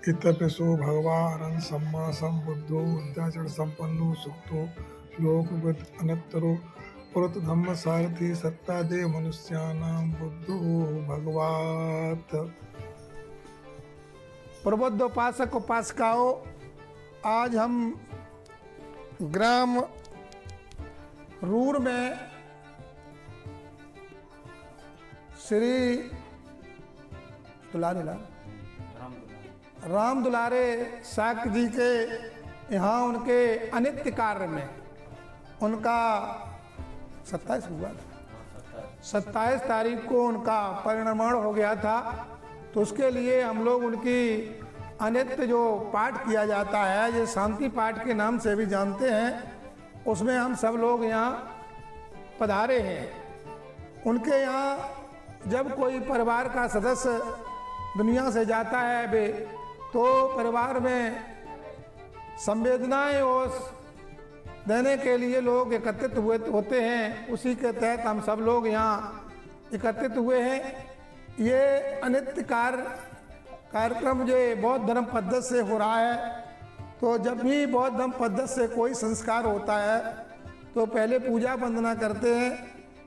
इतपिसु भगवान् सम्मा सम्बुद्धो विद्याचरण संपन्नो सुखतो लोकविद अनंतरो पुरत धम्म सारथी सत्तादे मनुष्यानां बुद्धो भगवात्। प्रबुद्ध उपासक उपासिकाओं, आज हम ग्राम रूर में श्री राम दुलारे साक जी के यहाँ उनके अनित्य कार्य में उनका 27 हुआ था, 27 तारीख को उनका परिनिर्वाण हो गया था। तो उसके लिए हम लोग उनकी अनित्य जो पाठ किया जाता है, ये शांति पाठ के नाम से भी जानते हैं, उसमें हम सब लोग यहाँ पधारे हैं। उनके यहाँ जब कोई परिवार का सदस्य दुनिया से जाता है बे, तो परिवार में संवेदनाएं और देने के लिए लोग एकत्रित हुए होते हैं। उसी के तहत हम सब लोग यहाँ एकत्रित हुए हैं। ये अनित्य कार्यक्रम जो बौद्ध धर्म पद्धति से हो रहा है, तो जब भी बौद्ध धर्म पद्धति से कोई संस्कार होता है तो पहले पूजा वंदना करते हैं।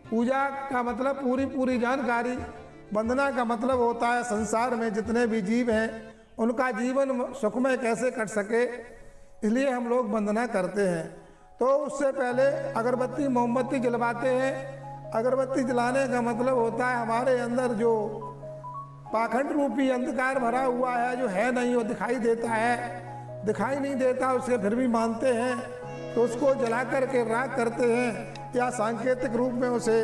पूजा का मतलब पूरी जानकारी, वंदना का मतलब होता है संसार में जितने भी जीव हैं उनका जीवन सुखमय कैसे कट सके, इसलिए हम लोग वंदना करते हैं। तो उससे पहले अगरबत्ती मोमबत्ती जलवाते हैं। अगरबत्ती जलाने का मतलब होता है हमारे अंदर जो पाखंड रूपी अंधकार भरा हुआ है, जो है नहीं वो दिखाई देता है, दिखाई नहीं देता उसे फिर भी मानते हैं, तो उसको जला करके राख करते हैं या सांकेतिक रूप में उसे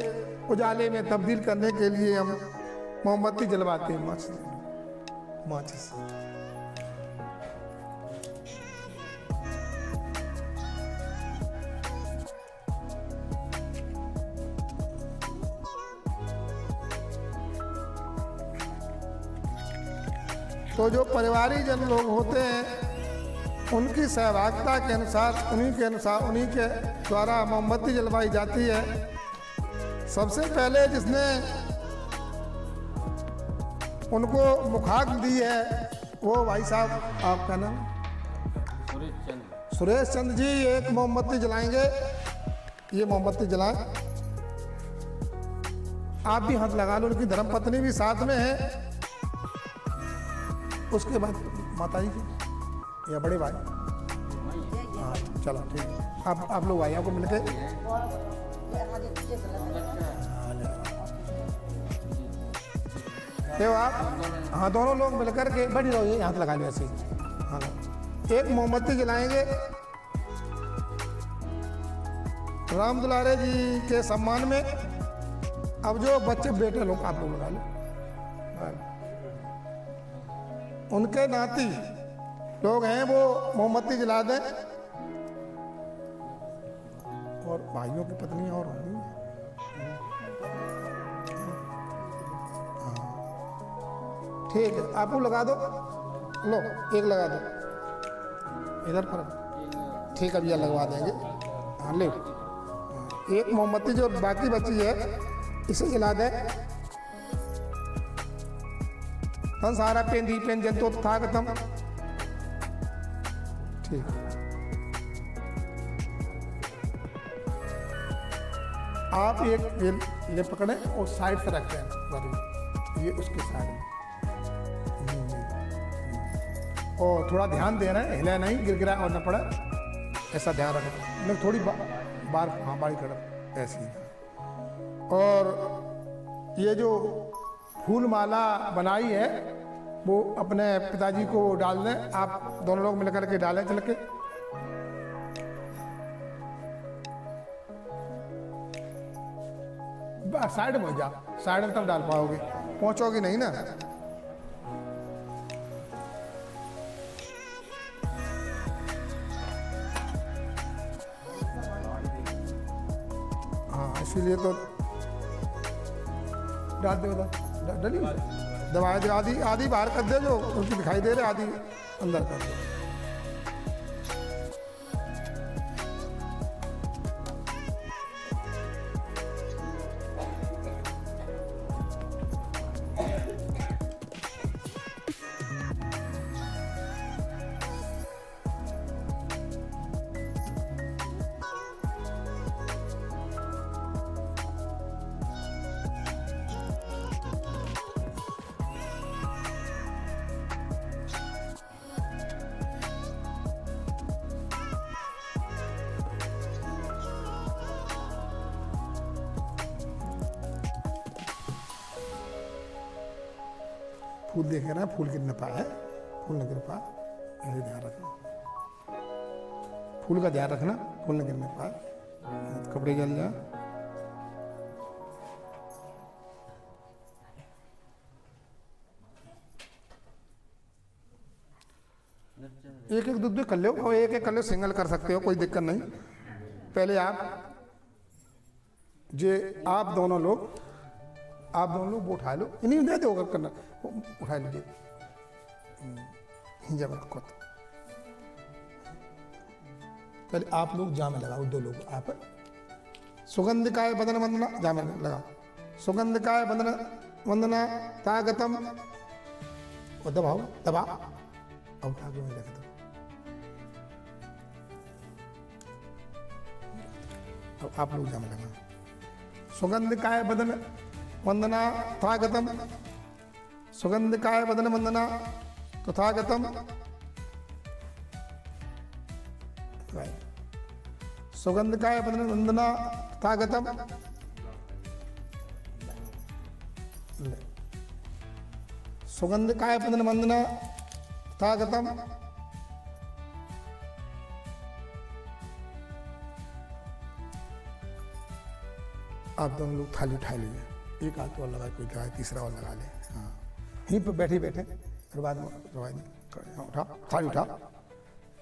उजाले में तब्दील करने के लिए हम मोमबत्ती जलवाते हैं माचिस। तो जो परिवारी जन लोग होते हैं उनकी सहभागिता के अनुसार उन्हीं के द्वारा मोमबत्ती जलवाई जाती है। सबसे पहले जिसने उनको मुखाग्नि दी है वो भाई साहब, आपका नाम? सुरेश चंद्र जी एक मोमबत्ती जलाएंगे। ये मोमबत्ती जलाएं। आप भी हाथ लगा लो, उनकी धर्मपत्नी भी साथ में है। उसके बाद माता जी या बड़े भाई, हाँ चलो ठीक है, आप लोग भाइयों को मिलके आप, हाँ दोनों लोग मिलकर के बैठ जाओ, ये हाथ लगा लो ऐसे। हाँ, एक मोमबत्ती जलाएंगे राम दुलारे जी के सम्मान में। अब जो बच्चे बेटे लोग आप लोग लगा लो, उनके नाती लोग हैं वो मोमबत्ती जला दें। और भाइयों की पत्नियां और होंगी, ठीक है, आप लोग लगा दो। लो एक लगा दो इधर पर, ठीक है भैया लगवा देंगे। हाँ ले, एक मोमबत्ती जो बाकी बची है इसे जला दें। सारा पेन दीपेन जंतो थागतम, ठीक। आप एक ये पकड़े और साइड से रखते हैं, ये उसके साइड और थोड़ा ध्यान देना है, हिला नहीं, गिरा और न पड़ा, ऐसा ध्यान रखना। मतलब थोड़ी बार हाँ बारी कर ऐसी। और ये जो फूल माला बनाई है वो अपने पिताजी को डाल दें। आप दोनों लोग मिलकर के डालें चल के। साइड में जा, साइड में तब डाल पाओगे, पहुंचोगे नहीं ना। हाँ इसीलिए तो डाल दे, डली दवाई आधी बाहर कर दे, जो उनकी दिखाई दे रहे आधी अंदर कर दे। फूल देख रहे हैं, फूल गिर न पाए, फूल न गिर पाए, ऐसे ध्यान रखना, फूल का ध्यान रखना, फूल न गिरने पाए, कपड़े जल जाए। एक एक दूध कर लो और एक एक कर लो, सिंगल कर सकते हो, कोई दिक्कत नहीं। पहले आप दोनों लोग वो उठा लो, इन्हीं दे दो अगर करना, उठा लीजिए जब रखो। पहले आप लोग जामे लगाओ, 2 लोग आप। सुगंधिकाय बदन वंदना, जामे लगाओ। सुगंधिकाय बदन वंदना तागतम, और दबाओ, दबा और उठा के वहीं रख दो। अब आप लोग जामे लगाओ। सुगंधिकाय बदन वंदना तथागतम, सुगंधिकाय बदन वंदना तथागतम, सुगंधिकाय बदन वंदना तथागतम, सुगंधिकाय बदन वंदना तथागतम, आप दोनों लोग थाली उठा लीजिए, एक हाथ और लगा, कोई लगा, तीसरा और लगा ले। हाँ, यहीं पर बैठे बैठे फिर बाद में उठा, थाली उठा,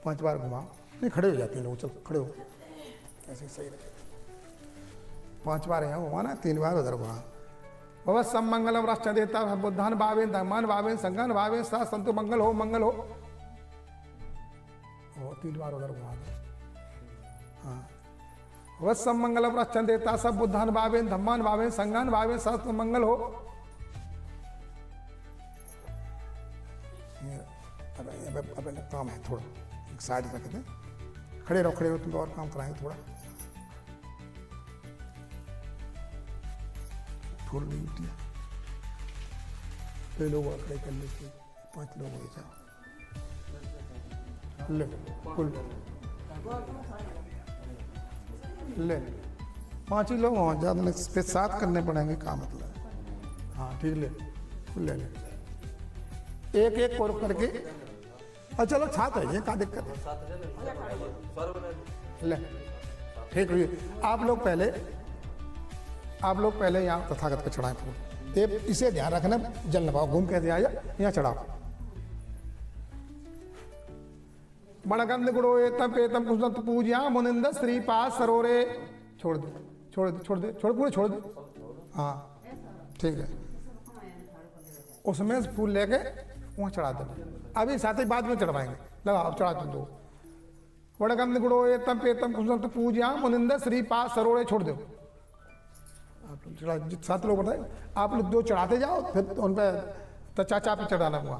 5 बार घुमाओ। नहीं, खड़े हो जाते हैं लोग, चल खड़े हो, ऐसे सही रहे। 5 बार यहाँ घुमाना, 3 बार उधर घुमा। भव सब मंगलम राष्ट्र देता बुद्धान भावेन धर्मान भावेन संगन भावेन सा संतु मंगल हो, मंगल हो। 3 बार उधर घुमा दो। हाँ, वह सब मंगलम राष्ट्र देता सब बुद्धान भावेन धम्मान भावेन संगन भावेन सा संतु मंगल हो। अब काम है थोड़ा, एक साइड रख दें, खड़े रहो, तुम और काम कराएंगे थोड़ा। फूल नहीं उठी, कई लोग और खड़े कर लेते, 5 लोग हो जाओ, ले फूल ले, 5 ही लोग हों, ज़्यादा नहीं, फिर 7 करने पड़ेंगे काम, मतलब। हाँ ठीक, ले फूल ले, एक एक और करके। और चलो छात है, ये क्या दिक्कत है, ले ठीक है। आप लोग पहले यहाँ तथागत को चढ़ाएं फूल। इसे ध्यान रखना, जल न पाओ, घूम कैसे आया, यहाँ चढ़ाओ। बड़गंध गुड़ो एतम पेतम कुसुम पूजिया मुनिंद श्रीपाद सरोरे, छोड़ दे, पूरे छोड़ दे। हाँ ठीक है, उसमें फूल लेके वहाँ चढ़ा दो। अभी साथ ही बाद में चढ़वाएंगे, लगाओ, अब चढ़ा दो। वड़गंध गुड़ो एतम पेतम कुसुम पूजिया मुनिंद श्रीपाद सरोरे, छोड़ दो। आप लोग चढ़ा, 7 लोग बताए, आप लोग 2 चढ़ाते जाओ, फिर उन पर चाचा पे चढ़ाना हुआ।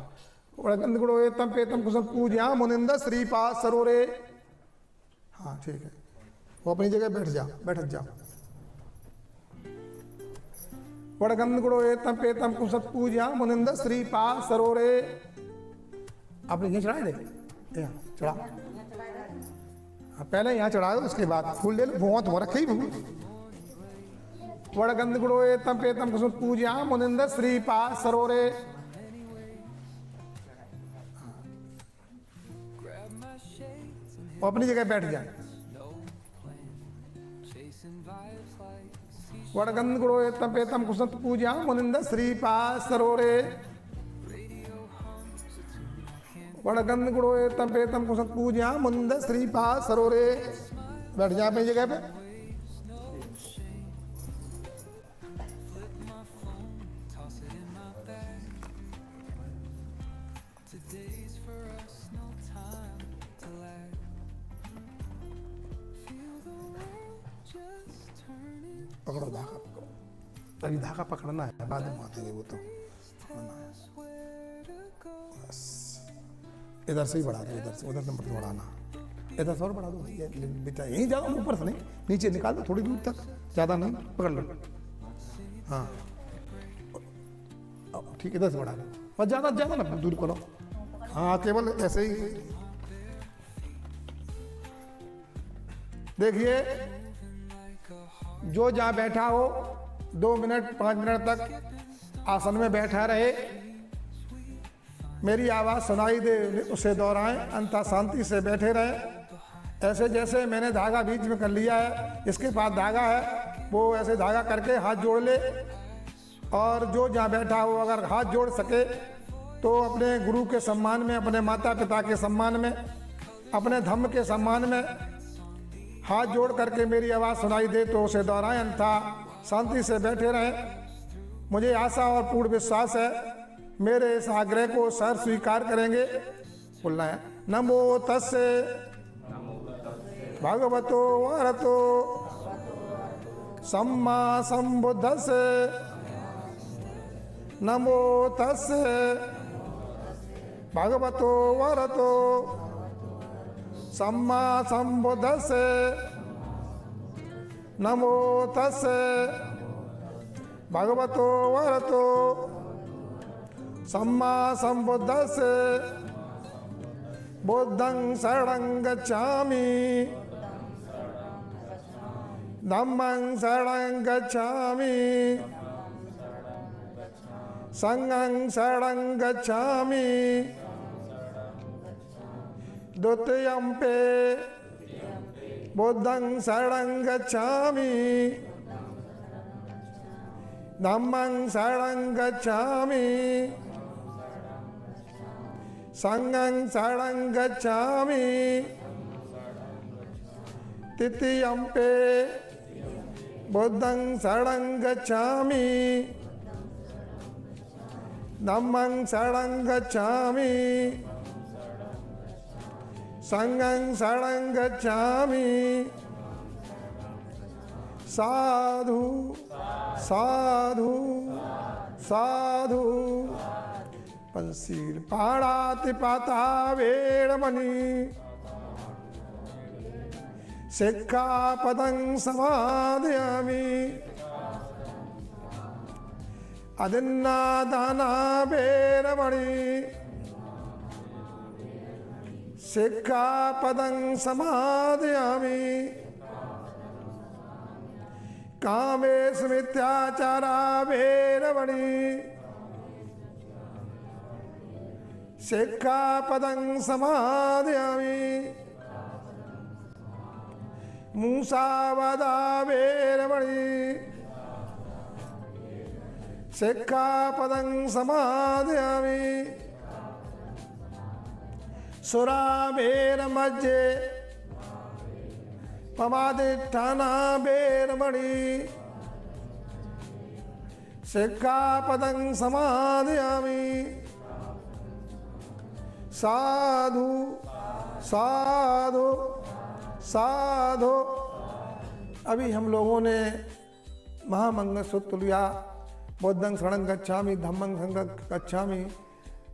वड़गंध गुड़ो एतम पेतम कुसुम पूजिया मुनिंद श्रीपाद सरोरे। हाँ ठीक है, वो अपनी जगह बैठ जाओ। वड़गंध गुड़ो एतम पेतम कुसुम पूजिया मुनिंद श्रीपाद सरोरे। आप लोग यहाँ चढ़ाए दे, यहाँ चढ़ा, पहले यहाँ चढ़ा दो, उसके बाद फूल ले लो, भुआ तो रखे ही भूल। वड़गंध गुड़ो एतम पेतम कुसुम पूजिया मुनिंद श्रीपाद सरोरे। वो अपनी जगह बैठ जाए। वड़गंध गुड़ो एतम पेतम कुसुम पूजिया मुनिंद श्रीपाद सरोरे। वड़गंध गुड़ो एतम पेतम कुसुम पूजिया मुनिंद श्रीपाद सरोरे। बैठ जाए अपनी जगह पे। पकड़ो धागा, पकड़ो, अभी धागा पकड़ना है, बाद में आते वो तो बस। इधर से ही बढ़ा दो, इधर से उधर से मत बढ़ाना, इधर से और बढ़ा दो भैया, बेटा यहीं जाओ, ऊपर से नहीं, नीचे निकाल दो थोड़ी दूर तक, ज़्यादा नहीं, पकड़ लो। हाँ ठीक, इधर से बढ़ा लो, और ज़्यादा ना दूर करो। हाँ केवल ऐसे ही देखिए, जो जहाँ बैठा हो 2 मिनट 5 मिनट तक आसन में बैठा रहे, मेरी आवाज़ सुनाई दे उसे दोहराएं, अन्यथा शांति से बैठे रहें। ऐसे जैसे मैंने धागा बीच में कर लिया है, इसके पास धागा है, वो ऐसे धागा करके हाथ जोड़ ले, और जो जहाँ बैठा हो अगर हाथ जोड़ सके तो अपने गुरु के सम्मान में, अपने माता पिता के सम्मान में, अपने धर्म के सम्मान में हाथ जोड़ करके मेरी आवाज़ सुनाई दे तो उसे दोहराएं, अन्यथा शांति से बैठे रहें। मुझे आशा और पूर्ण विश्वास है मेरे इस आग्रह को सर स्वीकार करेंगे। बोलना है नमो तस्से भगवतो वरतो सम्मा संबुद्धस्से, नमो तस्से भगवतो वरतो सम्मा संबुद्धस्से, नमो तस्से भगवतो वरतो सम्मा संबुद्धस्से, बुद्धं शरणं गच्छामि, धम्मं शरणं गच्छामि, संघं शरणं गच्छामि, द्वितीयम्पि बुद्धं शरणं गच्छामि, धम्मं शरणं गच्छामि, संघं शरणं गच्छामि, तृतीयम्पि बुद्धं शरणं गच्छामि, धम्मं शरणं गच्छामि, संघं शरणं गच्छामि। साधु साधु साधु। पंसील पाणातिपाता वेरमणि, सिक्खापदं समादयामि, अदिन्नादाना वेरमणि, सिक्खापदं समादयामि, कामेषु मिथ्याचारा वेरमणि, सिक्खापदं समादयामि, मूसावादा वेरमणि, सिक्खापदं समादयामि, सुरामेरमज्जे पमादिष्ठाना वेरमणि, सिक्खापदं समादयामि। साधु साधु साधु। अभी हम लोगों ने महामंगल सूत्र लिया, बुद्धं शरणं गच्छामि, धम्मं शरणं गच्छामि,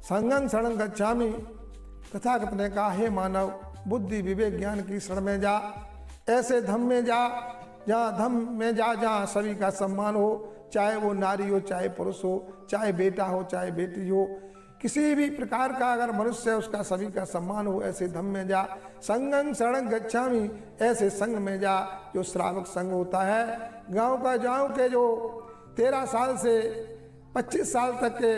संघं शरणं गच्छामि। तथागत ने कहा, हे मानव, बुद्धि विवेक ज्ञान की शरण में जा, ऐसे धम्म में जा, जहाँ धम्म में जा जहाँ सभी का सम्मान हो, चाहे वो नारी हो, चाहे पुरुष हो, चाहे बेटा हो, चाहे बेटी हो, किसी भी प्रकार का अगर मनुष्य है उसका सभी का सम्मान हो, ऐसे धम्म में जा। संघं शरणं गच्छामि, ऐसे संघ में जा जो श्रावक संघ होता है। गांव के जो 13 साल से 25 साल तक के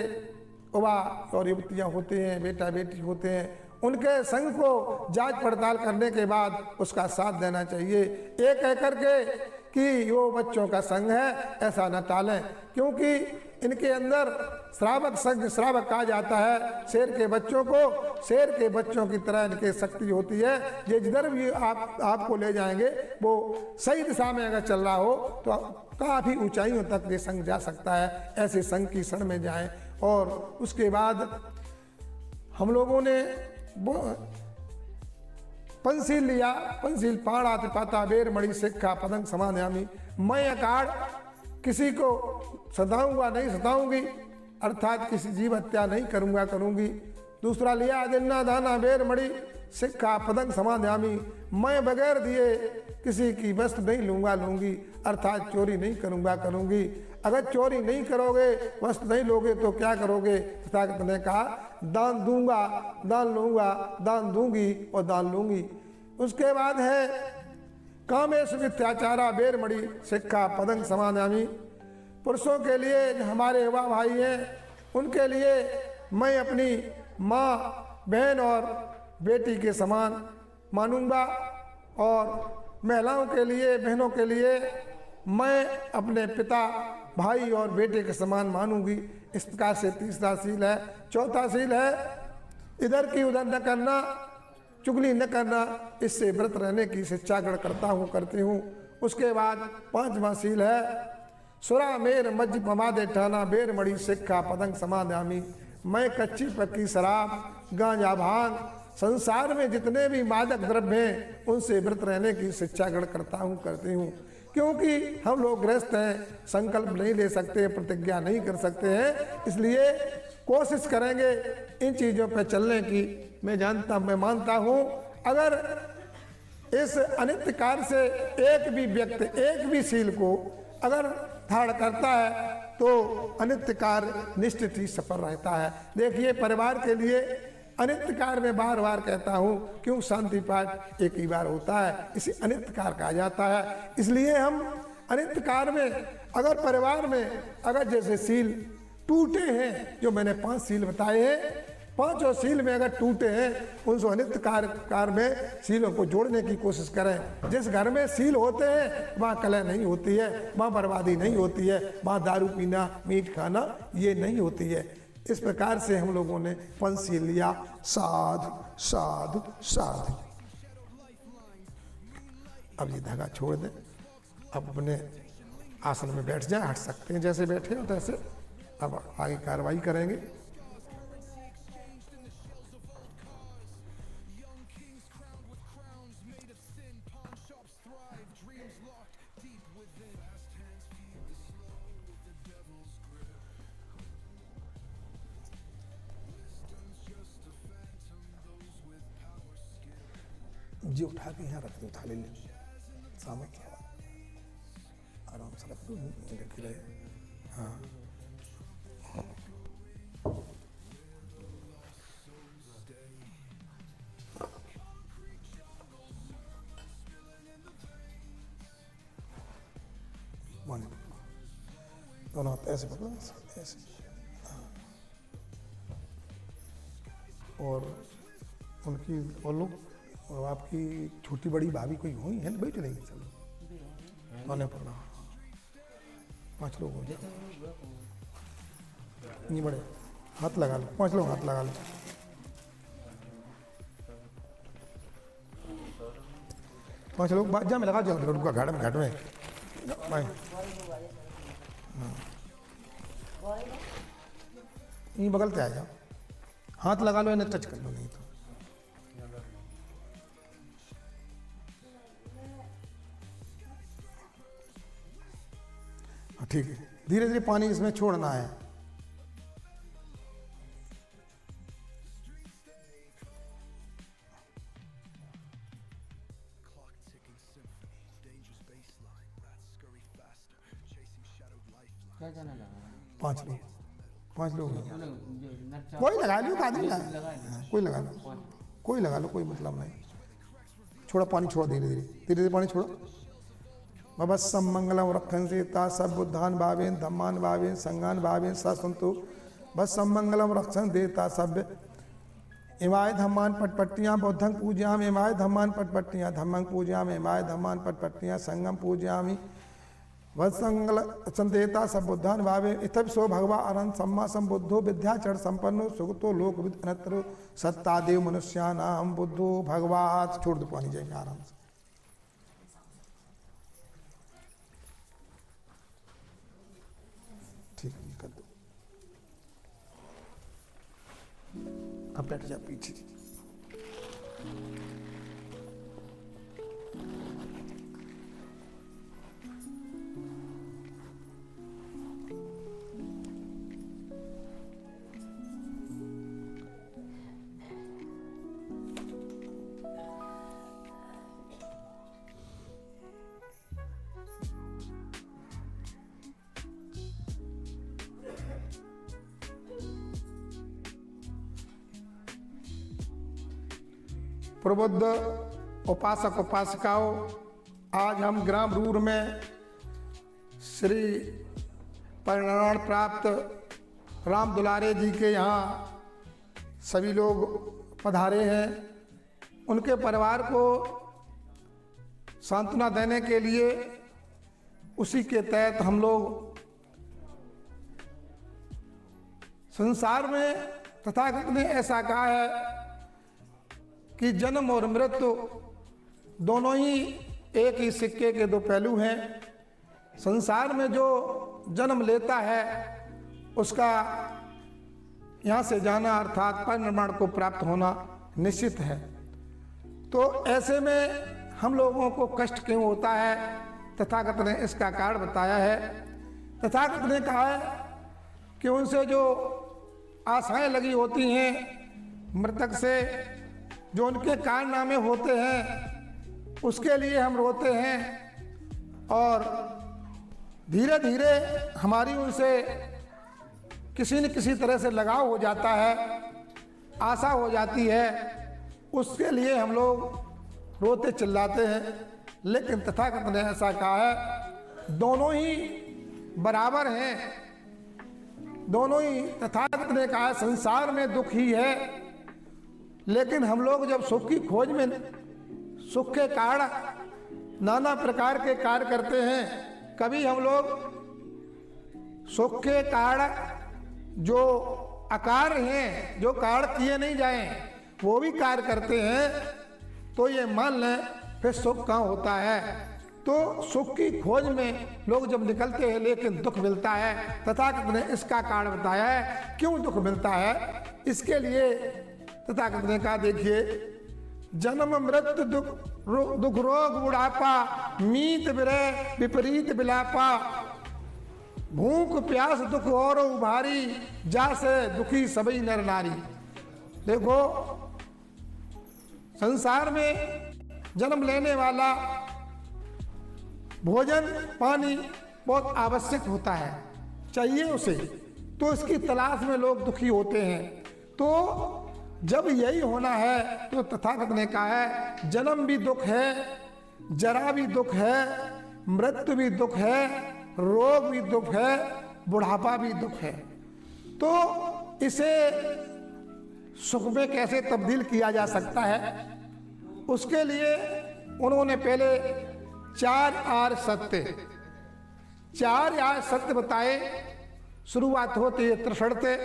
युवा और युवतियाँ होते हैं, बेटा बेटी होते हैं, उनके संघ को जांच पड़ताल करने के बाद उसका साथ देना चाहिए। ये कह करके कि वो बच्चों का संघ है ऐसा न टालें, क्योंकि इनके अंदर श्रावक संघ, श्रावक कहा जाता है शेर के बच्चों को, शेर के बच्चों की तरह इनके शक्ति होती है। ये जिधर भी आपको ले जाएंगे वो सही दिशा में अगर चल रहा हो तो काफ़ी ऊंचाइयों तक ये संघ जा सकता है। ऐसे संघ की शरण में जाएं। और उसके बाद हम लोगों ने पंसील लिया, पंसील पाणातिपाता वेरमणि, सिक्खापदं समादयामि। मैं अकाड़ किसी को सताऊंगा नहीं, सताऊंगी, अर्थात किसी जीव हत्या नहीं करूंगी। दूसरा लिया अदिन्नादाना वेरमणि, सिक्खापदं समादयामि। मैं बगैर दिए किसी की वस्तु नहीं लूंगी, अर्थात चोरी नहीं करूंगी। अगर चोरी नहीं करोगे, वस्तु नहीं लोगे तो क्या करोगे? तथागत ने कहा, दान दूंगा, दान लूंगा, दान दूंगी और दान लूंगी। उसके बाद है कामेषु मिथ्याचारा वेरमणि, सिक्खापदं समादयामि। पुरुषों के लिए, हमारे युवा भाई हैं, उनके लिए मैं अपनी माँ, बहन और बेटी के समान मानूंगा और महिलाओं के लिए, बहनों के लिए मैं अपने पिता, भाई और बेटे के समान मानूंगी। इस प्रकार से तीसरा शील है। चौथा शील है इधर की उधर न करना, चुगली न करना। इससे व्रत रहने की शिक्षा ग्रहण करता हूँ, करती हूँ। उसके बाद पांचवा शील है सुरा मेर मज्ज पमादे ठाना बेर मड़ी सिक्खा पतंग समाध्यामी। मैं कच्ची पक्की शराब, गांजा, भांग, संसार में जितने भी मादक द्रव्य हैं उनसे व्रत रहने की शिक्षा ग्रहण करता हूँ, करती हूँ। क्योंकि हम लोग गृहस्थ हैं, संकल्प नहीं ले सकते, प्रतिज्ञा नहीं कर सकते हैं, इसलिए कोशिश करेंगे इन चीज़ों पर चलने की। मैं मानता हूँ अगर इस अनित्य कार्य से एक भी व्यक्ति, एक भी शील को अगर धारण करता है तो अनित्य कार्य निश्चित ही सफल रहता है। देखिए, परिवार के लिए अनित्य कार्य में बार बार कहता हूँ, क्यों शांति पाठ एक ही बार होता है, इसे अनित्य कार्य कहा जाता है। इसलिए हम अनित्य कार्य में अगर परिवार में अगर जैसे शील टूटे हैं, जो मैंने 5 शील बताए हैं, 5 शील में अगर टूटे हैं, उन अनित्य कार्य में शीलों को जोड़ने की कोशिश करें। जिस घर में शील होते हैं वहाँ कलह नहीं होती है, वहाँ बर्बादी नहीं होती है, वहाँ दारू पीना, मीट खाना ये नहीं होती है। इस प्रकार से हम लोगों ने पंचशील लिया। साधु साधु साधु। अब ये धागा छोड़ दें, अब अपने आसन में बैठ जाए, हट सकते हैं जैसे बैठे हो तैसे। अब आगे कार्रवाई करेंगे। जी उठा के यहाँ रख दो, थाली ले सामने क्या आराम से रख दो, रखी रहे। हाँ, दोनों हाथ ऐसे पकड़ो, ऐसे। और उनकी और लोग और आपकी छोटी बड़ी भाभी कोई हुई है ना, बैठ रही है सब दोनों पकड़ा। 5 लोग हो जाए, नहीं बड़े हाथ लगा लो, 5 लोग हाथ लगा लो। पाँच लोग बाजा में लगा जाओ, रुका घाट में ये बगल पे आ जाओ, हाथ लगा लो, इन्हें टच कर लो, नहीं तो ठीक है। धीरे धीरे पानी इसमें छोड़ना है। पांच लोग कोई लगा लो, कोई लगा लो, कोई मतलब नहीं। छोड़ा पानी, छोड़ो धीरे धीरे पानी छोड़ो। भवस्सम मंगलम रक्षन से ता सब बुद्धान भावेन धम्मान भावेन संगान भावेन ससंतु भवस्सम मंगलम रक्षन देता सब इमाय धम्मान पटपट्टियाँ बुद्धं पूजयामि इमाय धम्मान पटपट्टियाँ धम्मं पूजयामि इमाय धम्मान पटपट्टियाँ संगम पूजयामि वत्संगल संदेता सब बुद्धान भावे इतब सो भगवा अरहं सम्मा संबुद्धो विद्याचरण संपन्नो सुगतो लोकविद अनंतरो सत्तादेव मनुष्यानाम बुद्धो भगवात। छोड़ दो पानी, जाएंगे आराम से। ठीक है, कर दो। अब बैठ जा पीछे। प्रबुद्ध उपासक उपासिकाओं, आज हम ग्राम रूर में श्री परिणाम प्राप्त राम दुलारे जी के यहाँ सभी लोग पधारे हैं। उनके परिवार को सांत्वना देने के लिए उसी के तहत हम लोग संसार में तथागत ने ऐसा कहा है कि जन्म और मृत्यु दोनों ही एक ही सिक्के के दो पहलू हैं। संसार में जो जन्म लेता है उसका यहाँ से जाना अर्थात परिनिर्वाण को प्राप्त होना निश्चित है। तो ऐसे में हम लोगों को कष्ट क्यों होता है, तथागत ने इसका कारण बताया है। तथागत ने कहा है कि उनसे जो आशाएं लगी होती हैं मृतक से, जो उनके कारनामे होते हैं उसके लिए हम रोते हैं और धीरे धीरे हमारी उनसे किसी न किसी तरह से लगाव हो जाता है, आशा हो जाती है, उसके लिए हम लोग रोते चिल्लाते हैं। लेकिन तथागत ने ऐसा कहा है दोनों ही बराबर हैं, दोनों ही। तथागत ने कहा संसार में दुख ही है, लेकिन हम लोग जब सुख की खोज में सुख के कारण नाना प्रकार के कार्य करते हैं, कभी हम लोग सुख के कारण जो अकार्य हैं, जो कार्य किए नहीं जाए वो भी कार्य करते हैं, तो ये मान लें फिर सुख कहाँ होता है। तो सुख की खोज में लोग जब निकलते हैं लेकिन दुख मिलता है। तथागत ने इसका कारण बताया है क्यों दुख मिलता है। इसके लिए तथागत ने कहा देखिए, जन्म मृत्यु दुख रोग बुढ़ापा, मीत विरह विपरीत बिलापा, भूख प्यास दुख और उभारी, जासे दुखी सभी नर नारी। देखो संसार में जन्म लेने वाला भोजन पानी बहुत आवश्यक होता है, चाहिए उसे, तो इसकी तलाश में लोग दुखी होते हैं। तो जब यही होना है तो तथागत ने कहा है जन्म भी दुख है, जरा भी दुख है, मृत्यु भी दुख है, रोग भी दुख है, बुढ़ापा भी दुख है। तो इसे सुख में कैसे तब्दील किया जा सकता है, उसके लिए उन्होंने पहले 4 आर्य सत्य, 4 आर्य सत्य बताए। शुरुआत होती है त्रिशर्ते,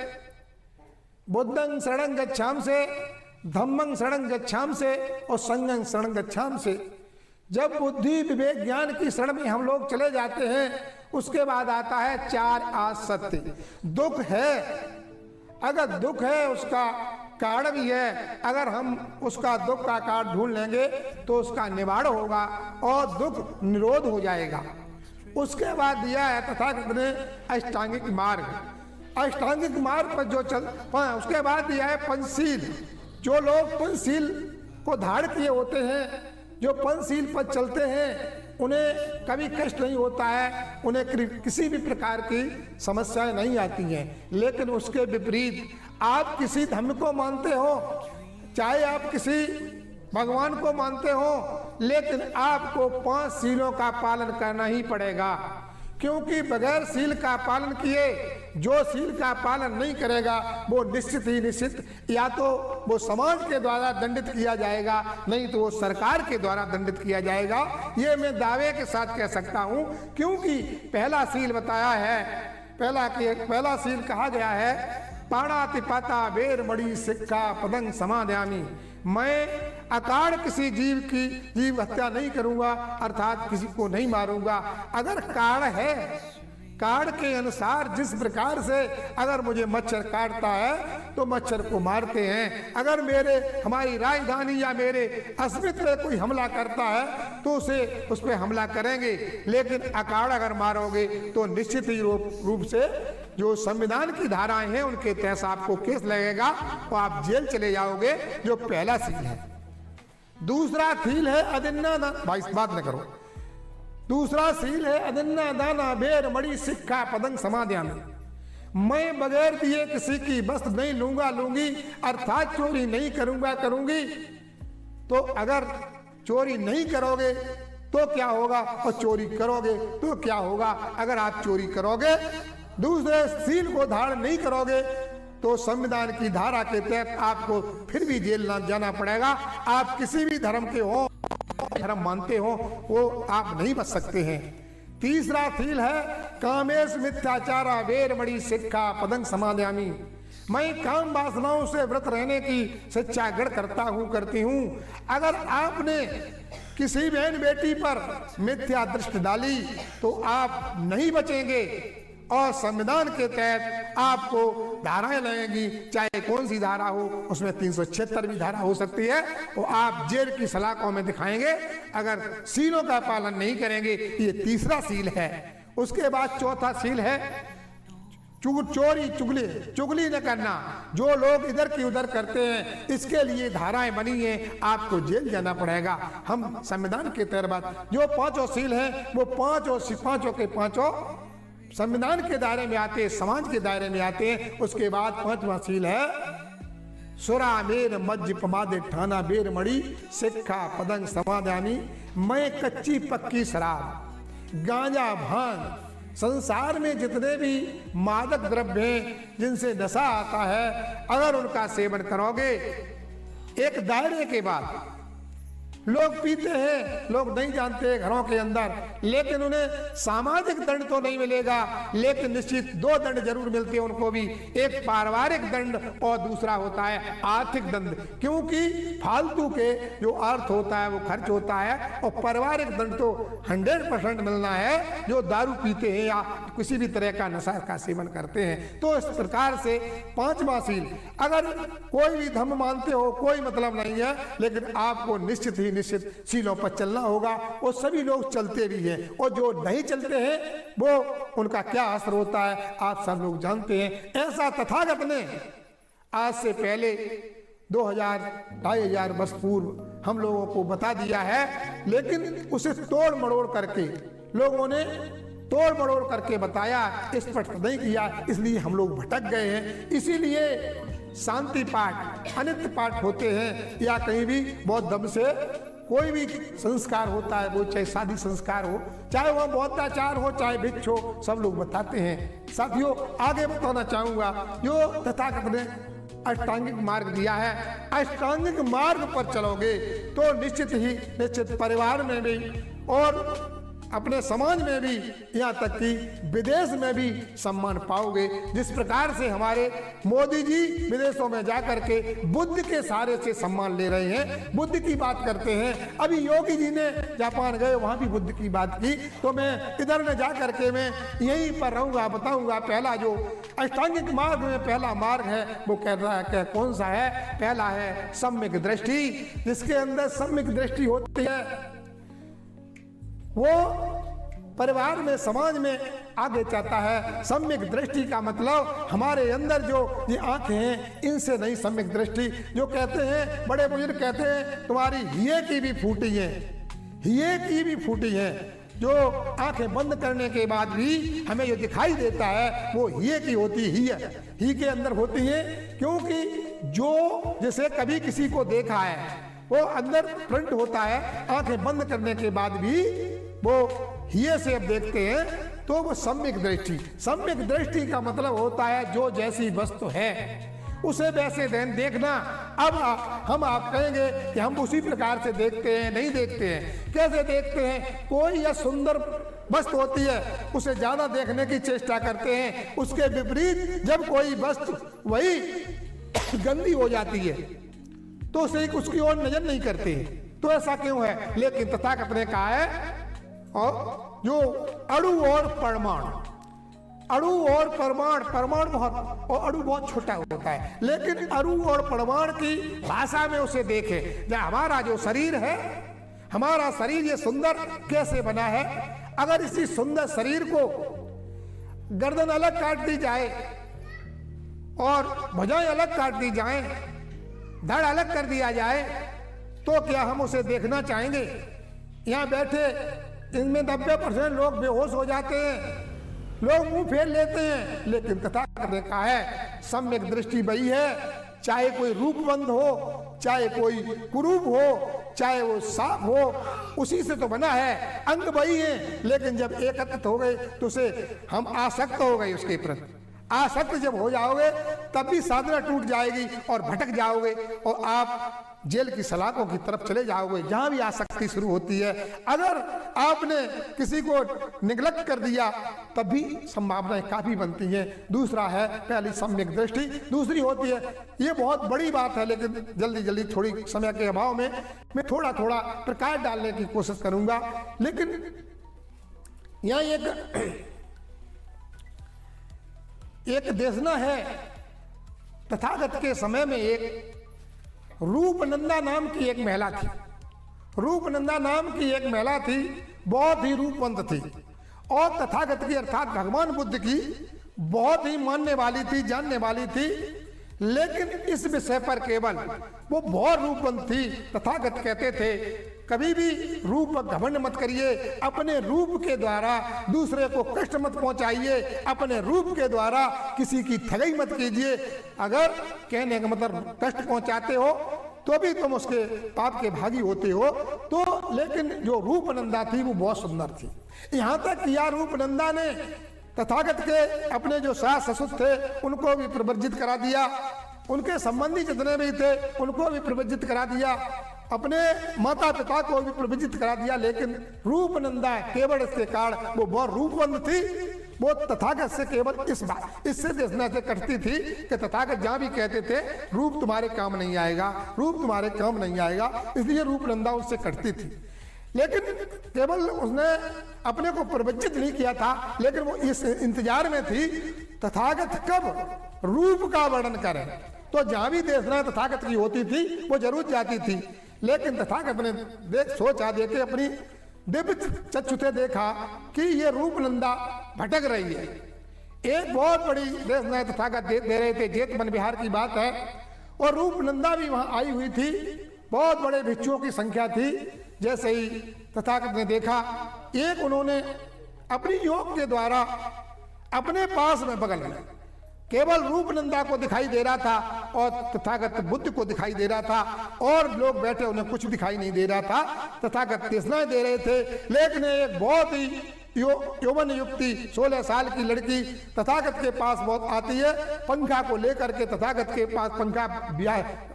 बुद्धं शरणं गच्छामि से, धम्मं शरणं गच्छामि से और संघं शरणं गच्छामि से। जब बुद्धि विवेक ज्ञान की शरण में हम लोग चले जाते हैं उसके बाद आता है 4 आर्य सत्य। दुख है, अगर दुख है उसका कारण भी है, अगर हम उसका दुख का कारण ढूंढ लेंगे तो उसका निवारण होगा और दुख निरोध हो जाएगा। उसके बाद दिया है तथागत ने अष्टांगिक मार्ग, अष्टांगिक मार्ग पर जो चल, उसके बाद दिया है पंचशील। जो लोग पंचशील को धारण किए होते हैं, जो पंचशील पर चलते हैं, उन्हें कभी कष्ट नहीं होता है, उन्हें किसी भी प्रकार की समस्याएं नहीं आती हैं। लेकिन उसके विपरीत आप किसी धर्म को मानते हो, चाहे आप किसी भगवान को मानते हो, लेकिन आपको 5 शीलों का पालन करना ही पड़ेगा। क्योंकि बगैर शील का पालन किए जो शील का पालन नहीं करेगा वो निश्चित ही निश्चित या तो वो समाज के द्वारा दंडित किया जाएगा, नहीं तो वो सरकार के द्वारा दंडित किया जाएगा। ये मैं दावे के साथ कह सकता हूँ, क्योंकि पहला शील बताया है, पहला शील कहा गया है पाणातिपाता बेर मणि सिक्का पदंग समाध्यामी। मैं अकारण किसी जीव हत्या नहीं करूंगा, अर्थात किसी को नहीं मारूंगा। अगर कारण है, कारण के अनुसार जिस प्रकार से अगर मुझे मच्छर काटता है तो मच्छर को मारते हैं, अगर हमारी राजधानी या मेरे अस्तित्व पे कोई हमला करता है तो उस पर हमला करेंगे। लेकिन अकारण अगर मारोगे तो निश्चित ही रूप से जो संविधान की धाराएं हैं उनके तहत आपको केस लगेगा और आप जेल चले जाओगे। जो पहला सील है। दूसरा सील है अदिन्ना भाई बात न करो। दूसरा सील है अदिन्ना दाना बेर मणि सिक्का पदंग समाध्यामी। मैं बगैर दिए किसी की वस्तु नहीं लूंगी, अर्थात चोरी नहीं करूंगी। तो अगर चोरी नहीं करोगे तो क्या होगा, और चोरी करोगे तो क्या होगा। अगर आप चोरी करोगे, दूसरे सील को धारण नहीं करोगे तो संविधान की धारा के तहत आपको फिर भी जेल ना जाना पड़ेगा। आप किसी भी धर्म के हो, धर्म मानते हो, वो आप नहीं बच सकते हैं। तीसरा सील है कामेश मिथ्याचारा वेरमणि शिक्षा पदं समादयामि। मैं काम वासनाओं से व्रत रहने की शिक्षा ग्रहण करती हूँ। अगर आपने किसी बहन बेटी पर मिथ्या दृष्टि डाली तो आप नहीं बचेंगे और संविधान के तहत आपको धाराएं लगेंगी, चाहे कौन सी धारा हो, उसमें 376 भी धारा हो सकती है, तो आप जेल की सलाखों में दिखाएंगे अगर सीलों का पालन नहीं करेंगे। ये तीसरा सील है। उसके बाद चौथा सील है चोरी चुगली न करना। जो लोग इधर की उधर करते हैं इसके लिए धाराएं बनी हैं, आपको जेल जाना पड़ेगा। हम संविधान के तहत जो पांचों सील हैं वो पांचों के पांचों संविधान के दायरे में आते हैं, समाज के दायरे में आते हैं। उसके बाद पांचवा सील है सुरा मेर मज्ज पमादे ठाना बेर मड़ी शिक्षा पदंग समादानी। मैं कच्ची पक्की शराब, गांजा, भांग, संसार में जितने भी मादक द्रव्य हैं जिनसे नशा आता है, अगर उनका सेवन करोगे एक दायरे के बाद, लोग पीते हैं, लोग नहीं जानते घरों के अंदर, लेकिन उन्हें सामाजिक दंड तो नहीं मिलेगा, लेकिन निश्चित दो दंड जरूर मिलते हैं उनको भी। एक पारिवारिक दंड और दूसरा होता है आर्थिक दंड, क्योंकि फालतू के जो अर्थ होता है वो खर्च होता है, और पारिवारिक दंड तो 100% मिलना है जो दारू पीते हैं या किसी भी तरह का नशा का सेवन करते हैं। तो इस प्रकार से पांचवा सील, अगर कोई भी धर्म मानते हो कोई मतलब नहीं है, लेकिन आपको निश्चित सीलों पर चलना होगा। और सभी लोग चलते भी हैं, और जो नहीं चलते हैं वो उनका क्या असर होता है आप सब लोग जानते हैं। ऐसा तथागत ने आज से पहले 2000-2500 वर्ष पूर्व हम लोगों को बता दिया है, लेकिन उसे तोड़ मड़ोड़ करके लोगों ने बताया, स्पष्ट नहीं किया, इसलिए हम लोग भटक गए हैं। इसीलिए शांति पाठ, अनित्य पाठ होते हैं, या कहीं भी बौद्ध धर्म से कोई भी संस्कार होता है, वो चाहे शादी संस्कार हो, चाहे वह बौद्धाचार हो, चाहे भिक्ष हो, सब लोग बताते हैं। साथियों, आगे बताना चाहूंगा, जो तथागत ने अष्टांगिक मार्ग दिया है, अष्टांगिक मार्ग पर चलोगे तो निश्चित परिवार में भी और अपने समाज में भी, यहाँ तक कि विदेश में भी सम्मान पाओगे। जिस प्रकार से हमारे मोदी जी विदेशों में जाकर के बुद्ध के सहारे से सम्मान ले रहे हैं, बुद्ध की बात करते हैं। अभी योगी जी ने जापान गए, वहां भी बुद्ध की बात की, तो मैं इधर में जाकर के मैं यहीं पर रहूंगा, बताऊंगा। पहला जो अष्टांगिक मार्ग में पहला मार्ग है वो कह रहा है कि कौन सा है? पहला है सम्यक दृष्टि। जिसके अंदर सम्यक दृष्टि होती है वो परिवार में, समाज में आगे जाता है। सम्यक दृष्टि का मतलब हमारे अंदर जो ये आंखें हैं इनसे नहीं, सम्यक दृष्टि जो कहते हैं, बड़े बुजुर्ग कहते हैं तुम्हारी हिये की भी फूटी है, हिये की भी फूटी है। जो आंखें बंद करने के बाद भी हमें जो दिखाई देता है वो हिये की होती है, ही के अंदर होती है। क्योंकि जो जैसे कभी किसी को देखा है वो अंदर प्रिंट होता है, आंखें बंद करने के बाद भी वो हिये से अब देखते हैं, तो वो सम्यक दृष्टि। सम्यक दृष्टि का मतलब होता है जो जैसी वस्तु है उसे वैसे देखना। अब हम आप कहेंगे कि हम उसी प्रकार से देखते हैं, नहीं देखते हैं। कैसे देखते हैं? कोई या सुंदर वस्तु होती है उसे ज्यादा देखने की चेष्टा करते हैं, उसके विपरीत जब कोई वस्तु वही गंदी हो जाती है तो उसे उसकी ओर नजर नहीं करते। तो ऐसा क्यों है? लेकिन तथागत ने कहा है, और जो अणु और परमाणु, परमाणु बहुत, और अणु बहुत छोटा होता है, लेकिन अणु और परमाणु की भाषा में उसे देखे। जब हमारा जो शरीर है, हमारा शरीर ये सुंदर कैसे बना है, अगर इसी सुंदर शरीर को गर्दन अलग काट दी जाए और भुजाएं अलग काट दी जाए, धड़ अलग कर दिया जाए, तो क्या हम उसे देखना चाहेंगे? यहाँ बैठे इनमें 90% लोग बेहोश हो जाते हैं, लोग मुंह फेर लेते हैं, लेकिन तथागत ने कहा है सम्यक दृष्टि वही है, चाहे कोई रूपवंत हो, चाहे कोई कुरूप हो, चाहे वो सांप हो, उसी से तो बना है, अंग वही है, लेकिन जब एकत्रित हो गए तो उसे हम आसक्त हो गए उसके प्रति। आसक्त जब हो जाओगे तब भी साधना टूट जाएगी और भटक जाओगे और आप जेल की सलाखों की तरफ चले जाओगे, जहां भी आसक्ति शुरू होती है। अगर आपने किसी को निगलेक्ट कर दिया तब भी संभावनाएं काफी बनती हैं। दूसरा है पहली सम्यक दृष्टि, दूसरी होती है, ये बहुत बड़ी बात है लेकिन जल्दी जल्दी थोड़ी समय के अभाव में मैं थोड़ा थोड़ा प्रकाश डालने की कोशिश करूंगा। लेकिन यहाँ एक देशना है, तथागत के समय में एक रूपनंदा नाम की एक महिला थी। रूपनंदा नाम की एक महिला थी, बहुत ही रूपवंत थी और तथागत की अर्थात भगवान बुद्ध की बहुत ही मानने वाली थी, जानने वाली थी। लेकिन इस विषय पर केवल वो बहुत रूपवंत थी। तथागत कहते थे कभी भी रूप पर घमंड मत करिए, अपने रूप के द्वारा दूसरे को कष्ट मत पहुंचाइए, अपने रूप के द्वारा किसी की ठगई मत कीजिए। अगर कहने का मतलब कष्ट पहुंचाते हो तो भी तुम उसके पाप के भागी होते हो। तो लेकिन जो रूपनंदा थी वो बहुत सुंदर थी। यहाँ तक यह रूपनंदा ने तथागत के अपने जो सास ससुर थे उनको भी प्रवर्जित करा दिया, उनके संबंधी जितने भी थे उनको भी प्रवर्जित करा दिया, अपने माता पिता को भी प्रवर्जित करा दिया। लेकिन रूपनंदा केवल इसके कारण वो बहुत रूपवंत थी, वो तथागत से केवल इससे देखना से करती थी कि तथागत जहाँ भी कहते थे रूप तुम्हारे काम नहीं आएगा, रूप तुम्हारे काम नहीं आएगा, इसलिए रूपनंदा उससे करती थी। लेकिन केवल उसने अपने को प्रवज्जित नहीं किया था, लेकिन वो इस इंतजार में थी तथागत कब रूप का वर्णन करें। तो जहां भी देखना तथागत की होती थी वो जरूर जाती थी। लेकिन तथागत ने सोचा, देखे अपनी दिव्य चक्षु से देखा कि ये रूपनंदा भटक रही है। एक बहुत बड़ी देखना तथागत दे रहे थे, जेठ वन विहार की बात है, और रूपनंदा भी वहां आई हुई थी। बहुत बड़े भिक्षुओं की संख्या थी। जैसे ही तथागत ने देखा, एक उन्होंने अपनी योग के द्वारा अपने पास में बगल में केवल रूपनंदा को दिखाई दे रहा था और तथागत बुद्ध को दिखाई दे रहा था, और लोग बैठे उन्हें कुछ दिखाई नहीं दे रहा था। तथागत कृष्णाएं दे रहे थे। लेकिन एक बहुत ही यौवन युक्ति 16 साल की लड़की तथागत के पास बहुत आती है, पंखा को लेकर के तथागत के पास पंखा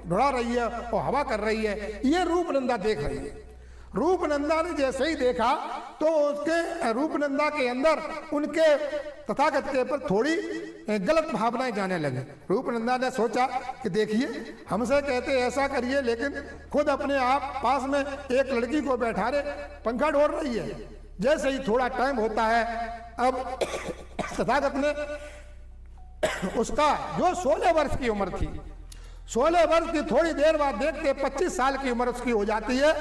दौड़ा रही है और हवा कर रही है। ये रूपनंदा देख रही है। रूपनंदा ने जैसे ही देखा तो उसके रूपनंदा के अंदर उनके तथागत के ऊपर थोड़ी गलत भावनाएं जाने लगी। रूपनंदा ने सोचा कि देखिए हमसे कहते ऐसा करिए, लेकिन खुद अपने आप पास में एक लड़की को बैठा रहे पंखा ढोल रही है। जैसे ही थोड़ा टाइम होता है, अब तथागत ने उसका जो 16 वर्ष की उम्र थी, 16 वर्ष की थोड़ी देर बाद देखते 25 साल की उम्र उसकी हो जाती है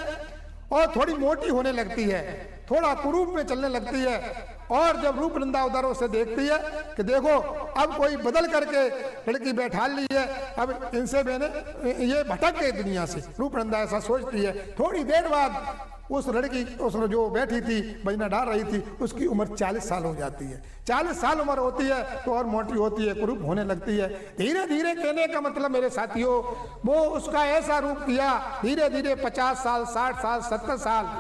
और थोड़ी मोटी होने लगती है, थोड़ा कुरूप में चलने लगती है। और जब रूपनंदा उधर उसे देखती है कि देखो अब कोई बदल करके लड़की बैठा ली है, अब इनसे मैंने ये भटक गई दुनिया से, रूपनंदा ऐसा सोचती है। थोड़ी देर बाद उस लड़की जो बैठी थी बजना डाल रही थी, उसकी उम्र 40 साल हो जाती है। 40 साल उम्र होती है तो और मोटी होती है, कुरूप होने लगती है। धीरे धीरे कहने का मतलब मेरे साथियों, वो उसका ऐसा रूप किया, धीरे धीरे 50 साल 60 साल 70 साल,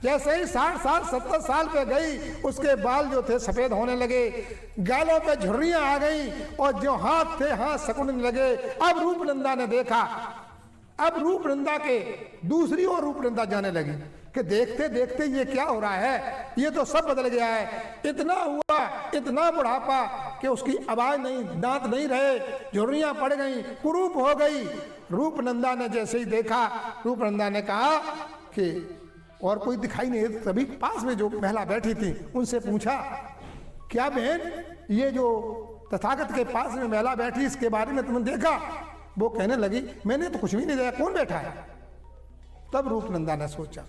जैसे ही 60 साल 70 साल पे गई, उसके बाल जो थे सफेद होने लगे, गालों पे झुर्रियां आ गई और जो हाथ थे हाथ सिकुड़ने लगे। अब रूपनंदा ने देखा, अब रूपनंदा के दूसरी ओर रूपनंदा जाने लगी कि देखते देखते ये क्या हो रहा है, ये तो सब बदल गया है। इतना हुआ, इतना बुढ़ापा कि उसकी आवाज नहीं, दांत नहीं रहे, झुर्रियां पड़ गई, कुरूप हो गई। रूपनंदा ने जैसे ही देखा, रूपनंदा ने कहा कि और कोई दिखाई नहीं। तभी पास में जो महिला बैठी थी उनसे पूछा, क्या बहन ये जो तथागत के पास में महिला बैठी इसके बारे में तुमने देखा? वो कहने लगी मैंने तो कुछ भी नहीं देखा, कौन बैठा है? तब रूपनंदा ने सोचा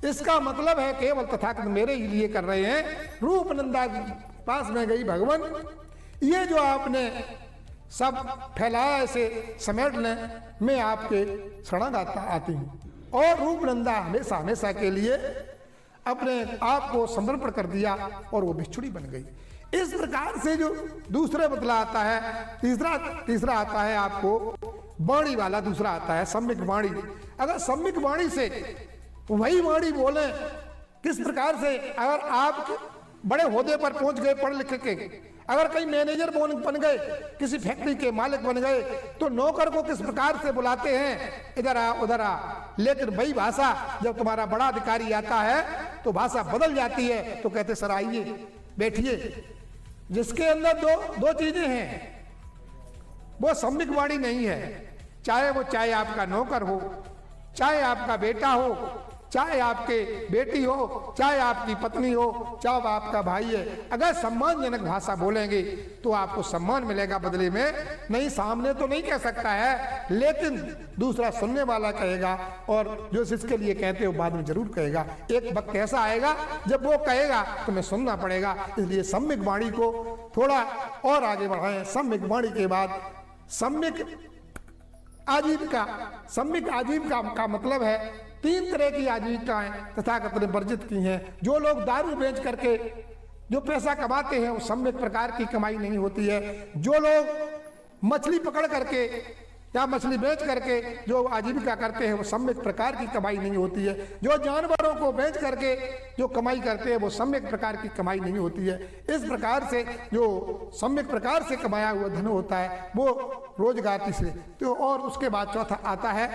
इसका मतलब है केवल तथागत मेरे ही लिए कर रहे हैं। रूपनंदा पास में गई, भगवान ये जो आपने सब फैलाया ऐसे समेट लें, मैं आपके शरण आती हूँ। और रूपनंदा हमेशा हमेशा के लिए अपने आप को समर्पण कर दिया और वो भिक्षुणी बन गई। इस प्रकार से जो दूसरे बदला आता है, तीसरा आता है आपको वाणी वाला, दूसरा आता है सम्यक वाणी। अगर सम्यक वाणी से वही वाणी बोले, किस प्रकार से, अगर आप बड़े ओहदे पर पहुंच गए पढ़ लिख के, अगर कहीं मैनेजर बन गए, किसी फैक्ट्री के मालिक बन गए, तो नौकर को किस प्रकार से बुलाते हैं, इधर आ उधर आ। लेकिन वही भाषा जब तुम्हारा बड़ा अधिकारी आता है तो भाषा बदल जाती है, तो कहते सर आइए बैठिए। जिसके अंदर दो चीजें हैं वो सम्यक वाणी नहीं है, चाहे आपका नौकर हो, चाहे आपका बेटा हो, चाहे आपके बेटी हो, चाहे आपकी पत्नी हो, चाहे आपका भाई है। अगर सम्मानजनक भाषा बोलेंगे तो आपको सम्मान मिलेगा बदले में। नहीं, सामने तो नहीं कह सकता है, लेकिन दूसरा सुनने वाला कहेगा, और जो इसके लिए कहते हो बाद में जरूर कहेगा। एक वक्त ऐसा आएगा जब वो कहेगा तुम्हें सुनना पड़ेगा। इसलिए सम्यक वाणी को थोड़ा और आगे बढ़ाएं। सम्यक वाणी के बाद सम्यक आजीविका। सम्यक आजीविका का मतलब है 3 तरह की आजीविकाएं तथागत ने वर्जित की हैं। जो लोग दारू बेच करके जो पैसा कमाते हैं वो सम्यक प्रकार की कमाई नहीं होती है। जो लोग मछली पकड़ करके या मछली बेच करके जो आजीविका करते हैं वो सम्यक प्रकार की कमाई नहीं होती है। जो जानवरों को बेच करके जो कमाई करते हैं वो सम्यक प्रकार की कमाई नहीं होती है। इस प्रकार से जो सम्यक प्रकार से कमाया हुआ धन होता है वो रोजगार तीसरे। तो और उसके बाद चौथा है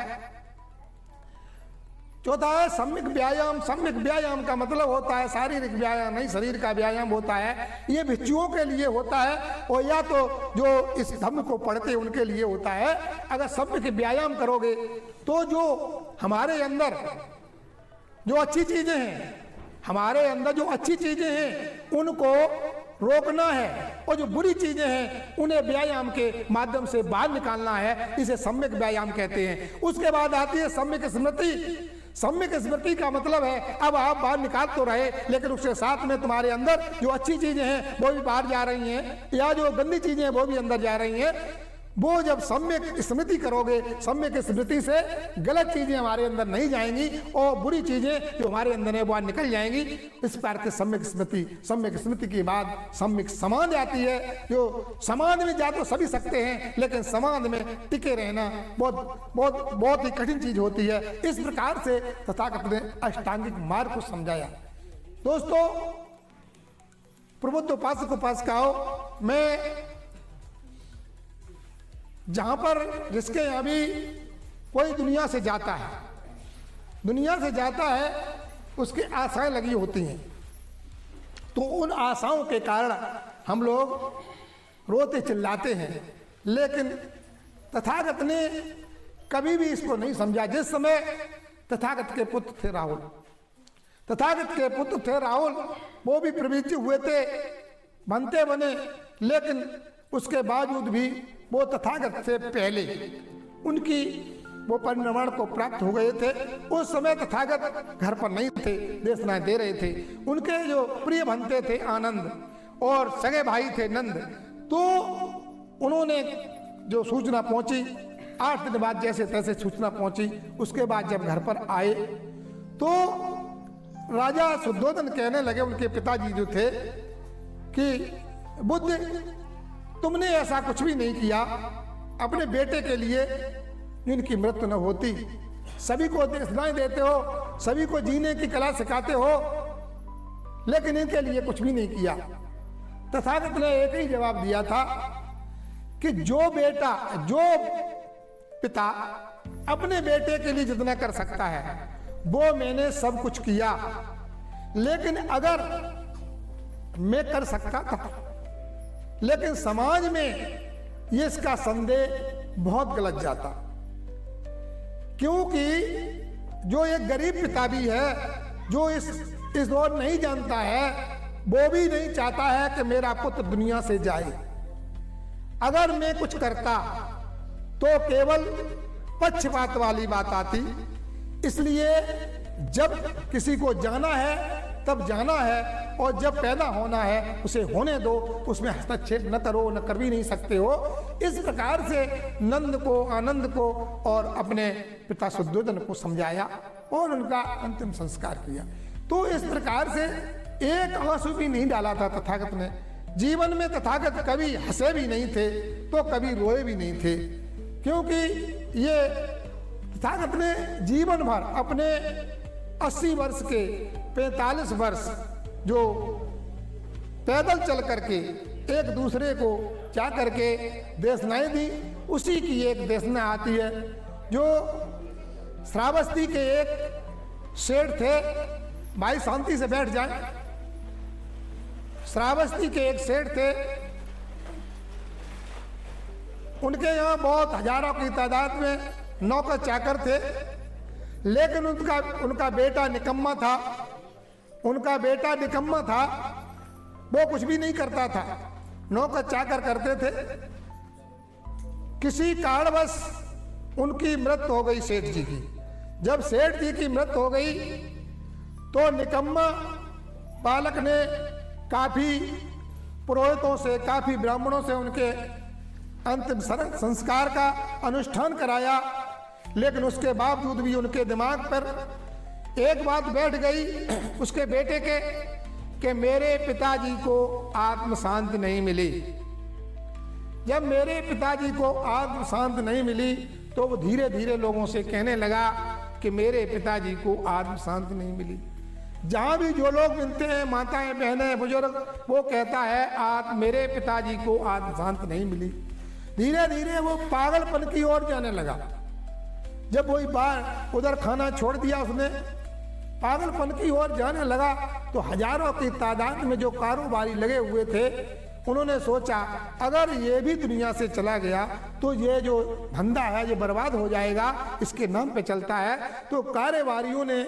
सम्यक व्यायाम। सम्यक व्यायाम का मतलब होता है शारीरिक व्यायाम नहीं, शरीर का व्यायाम होता है। ये भिक्षुओं के लिए होता है, और या तो जो इस धर्म को पढ़ते हैं उनके लिए होता है। अगर सम्यक व्यायाम करोगे तो जो हमारे अंदर जो अच्छी चीजें हैं, हमारे अंदर जो अच्छी चीजें हैं उनको रोकना है, और जो बुरी चीजें हैं उन्हें व्यायाम के माध्यम से बाहर निकालना है। इसे सम्यक व्यायाम कहते हैं। उसके बाद आती है सम्यक स्मृति। सम्यक स्मृति का मतलब है अब आप बाहर निकाल तो रहे, लेकिन उसके साथ में तुम्हारे अंदर जो अच्छी चीजें हैं वो भी बाहर जा रही हैं, या जो गंदी चीजें हैं वो भी अंदर जा रही हैं। वो जब सम्यक स्मृति करोगे, सम्यक स्मृति से गलत चीजें हमारे अंदर नहीं जाएंगी और बुरी चीजें जो हमारे अंदर है वो निकल जाएंगी। इस प्रकार के सम्यक स्मृति के बाद सम्यक समाज आती है। जो समाज में जा तो सभी सकते हैं, लेकिन समाज में टिके रहना बहुत ही कठिन चीज होती है। इस प्रकार से तथागत ने अष्टांगिक मार्ग को समझाया। दोस्तों, प्रबुद्ध उपासक उपासिकाओं, मैं जहां पर जिसके यहाँ भी कोई दुनिया से जाता है उसकी आशाएं लगी होती हैं, तो उन आशाओं के कारण हम लोग रोते चिल्लाते हैं। लेकिन तथागत ने कभी भी इसको नहीं समझा। जिस समय तथागत के पुत्र थे राहुल, वो भी प्रवृत्ति हुए थे, बनते बने, लेकिन उसके बावजूद भी वो तथागत से पहले उनकी वो परिनिर्वाण को प्राप्त हो गए थे। उस समय तथागत घर पर नहीं थे, देशनाएं दे रहे थे। उनके जो प्रिय बनते थे आनंद और सगे भाई थे नंद, तो उन्होंने जो सूचना पहुंची 8 दिन बाद जैसे तैसे सूचना पहुंची। उसके बाद जब घर पर आए तो राजा शुद्धोधन कहने लगे, उनके पिताजी जो थे, कि बुद्ध तुमने ऐसा कुछ भी नहीं किया। अपने बेटे के लिए इनकी मृत्यु न होती। सभी को देशनाएं देते हो, सभी को जीने की कला सिखाते हो, लेकिन इनके लिए कुछ भी नहीं किया। तथागत ने एक ही जवाब दिया था कि जो पिता अपने बेटे के लिए जितना कर सकता है वो मैंने सब कुछ किया, लेकिन अगर मैं कर सकता था, लेकिन समाज में ये इसका संदेह बहुत गलत जाता, क्योंकि जो एक गरीब पिता भी है, जो इस ओर नहीं जानता है, वो भी नहीं चाहता है कि मेरा पुत्र दुनिया से जाए। अगर मैं कुछ करता तो केवल पक्षपात वाली बात आती। इसलिए जब किसी को जाना है तब जाना है, और जब पैदा होना है उसे होने दो, उसमें हस्तक्षेप न करो, न कर भी नहीं सकते हो। इस प्रकार से नंद को, आनंद को और अपने पिता शुद्धोधन को समझाया और उनका अंतिम संस्कार किया। तो इस प्रकार से एक आंसू भी नहीं डाला था तथागत ने। जीवन में तथागत कभी हंसे भी नहीं थे तो कभी रोए भी नहीं थे, क्योंकि ये तथागत ने जीवन भर अपने 80 वर्ष के 45 वर्ष जो पैदल चल करके एक दूसरे को जा करके देशनाएं दी। उसी की एक देशना आती है जो श्रावस्ती के एक सेठ थे। भाई शांति से बैठ जाए। श्रावस्ती के एक सेठ थे, उनके यहाँ बहुत हजारों की तादाद में नौकर चाकर थे, लेकिन उनका बेटा निकम्मा था। उनका बेटा निकम्मा था, वो कुछ भी नहीं करता था, नौकर चाकर करते थे। किसी कारणवश उनकी मृत्यु हो गई सेठ जी की। जब सेठ जी की मृत्यु हो गई तो निकम्मा बालक ने काफी पुरोहितों से, काफी ब्राह्मणों से उनके अंतिम संस्कार का अनुष्ठान कराया, लेकिन उसके बावजूद भी उनके दिमाग पर एक बात बैठ गई उसके बेटे के कि मेरे पिताजी को आत्म शांति नहीं मिली। जब मेरे पिताजी को आत्म शांति नहीं मिली तो वो धीरे धीरे लोगों से कहने लगा कि मेरे पिताजी को आत्म शांति नहीं मिली। जहाँ भी जो लोग मिलते हैं, माताएं, बहनें, बुजुर्ग, वो कहता है मेरे पिताजी को आत्म शांति नहीं मिली। धीरे धीरे वो पागलपन की ओर जाने लगा। जब वही बार उधर खाना छोड़ दिया उसने, पागलपन की ओर जाने लगा तो हजारों की तादाद में जो कारोबारी लगे हुए थे, उन्होंने सोचा अगर ये भी दुनिया से चला गया तो ये जो धंधा है ये बर्बाद हो जाएगा, इसके नाम पे चलता है। तो कारोबारियों ने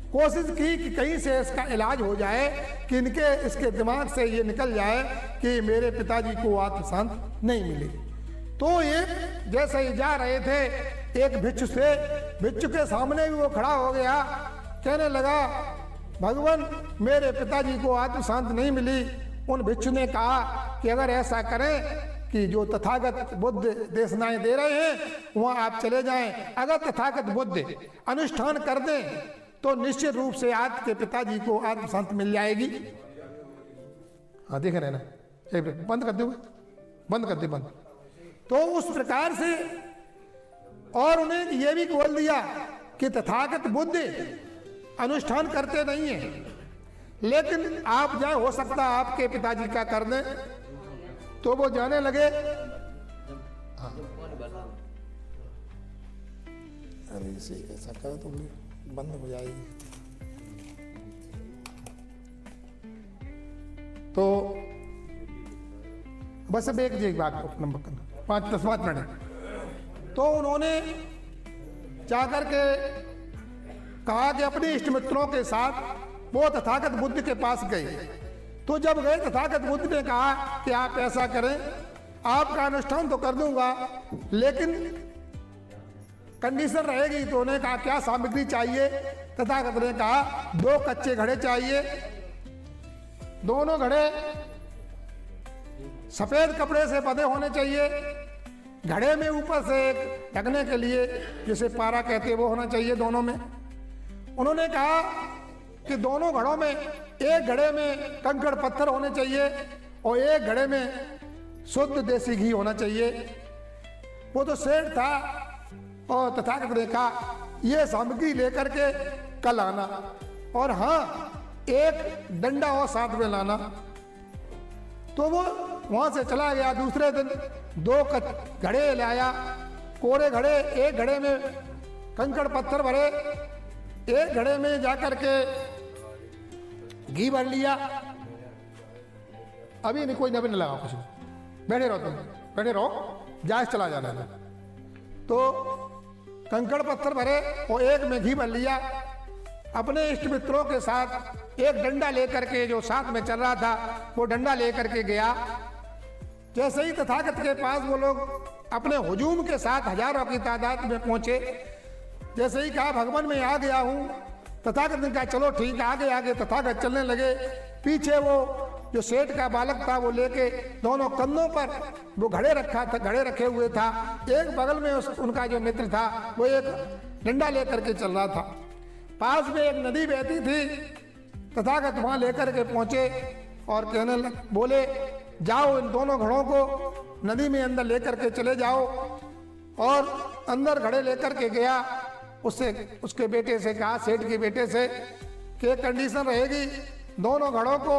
कोशिश की कि कहीं से इसका इलाज हो जाए, कि इसके दिमाग से ये निकल जाए कि मेरे पिताजी को आत्म शांति नहीं मिली। तो ये जैसे ही जा रहे थे, एक भिक्षु के सामने भी वो खड़ा हो गया, कहने लगा भगवान मेरे पिताजी को आत्म शांति नहीं मिली। उन भिक्षु ने कहा कि अगर ऐसा करें कि जो तथागत बुद्ध देशनाएं दे रहे हैं वहां आप चले जाएं, अगर तथागत बुद्ध अनुष्ठान कर दें तो निश्चित रूप से आपके पिताजी को आत्म शांति मिल जाएगी। हाँ देख रहे ना, बंद कर दो, बंद कर दे, बंद। तो उस प्रकार से और उन्हें यह भी बोल दिया कि तथागत बुद्ध अनुष्ठान करते नहीं है, लेकिन आप जाए, हो सकता आपके पिताजी का कर दें। तो वो जाने लगे। हाँ। अरे इसे ऐसा करो तो बंद हो जाएगी। तो बस अब एक बात नंबर करना, 5-10 मिनट। तो उन्होंने जाकर के कहा कि अपने इष्ट मित्रों के साथ वो तथागत बुद्ध के पास गए। तो जब गए, तथागत बुद्ध ने कहा कि आप ऐसा करें, आपका अनुष्ठान तो कर दूंगा, लेकिन कंडीशन रहेगी। तो उन्होंने कहा क्या सामग्री चाहिए? तथागत ने कहा 2 कच्चे घड़े चाहिए। दोनों घड़े सफेद कपड़े से बंधे होने चाहिए। घड़े में ऊपर से एक ढकने के लिए, जिसे पारा कहते हैं, वो होना चाहिए दोनों में। उन्होंने कहा कि दोनों घड़ों में, एक घड़े में कंकड़ पत्थर होने चाहिए और एक घड़े में शुद्ध देसी घी होना चाहिए। वो तो सेठ था और तथागत ने कहा ये सामग्री लेकर के कल आना, और हाँ एक डंडा और साथ में लाना। तो वो वहां से चला गया। दूसरे दिन 2 घड़े लाया, कोरे घड़े। एक घड़े में कंकड़ पत्थर भरे, एक घड़े में जाकर के घी भर लिया। अभी नहीं, कोई नबी नहीं लगा, कुछ बैठे रहो, तुम बैठे रहो, जहाज चला जाना है। तो कंकड़ पत्थर भरे और एक में घी भर लिया। अपने इष्ट मित्रों के साथ एक डंडा लेकर के, जो साथ में चल रहा था, वो डंडा लेकर के गया। जैसे ही तथागत के पास वो लोग अपने हुजूम के साथ हजारों की तादाद में पहुंचे, जैसे ही कहा भगवान मैं आ गया हूँ, तथागत ने कहा चलो ठीक है, आगे आगे तथागत चलने लगे। पीछे वो जो सेठ का बालक था वो लेके दोनों कंधों पर वो घड़े रखे हुए था। एक बगल में उनका जो मित्र था वो एक डंडा लेकर के चल रहा था। पास में एक नदी बहती थी। तथागत वहां लेकर के पहुंचे और कहने बोले जाओ इन दोनों घड़ों को नदी में अंदर लेकर के चले जाओ। और अंदर घड़े लेकर के गया। उसके बेटे से कहा, सेठ के बेटे से, कि कंडीशन रहेगी, दोनों घड़ों को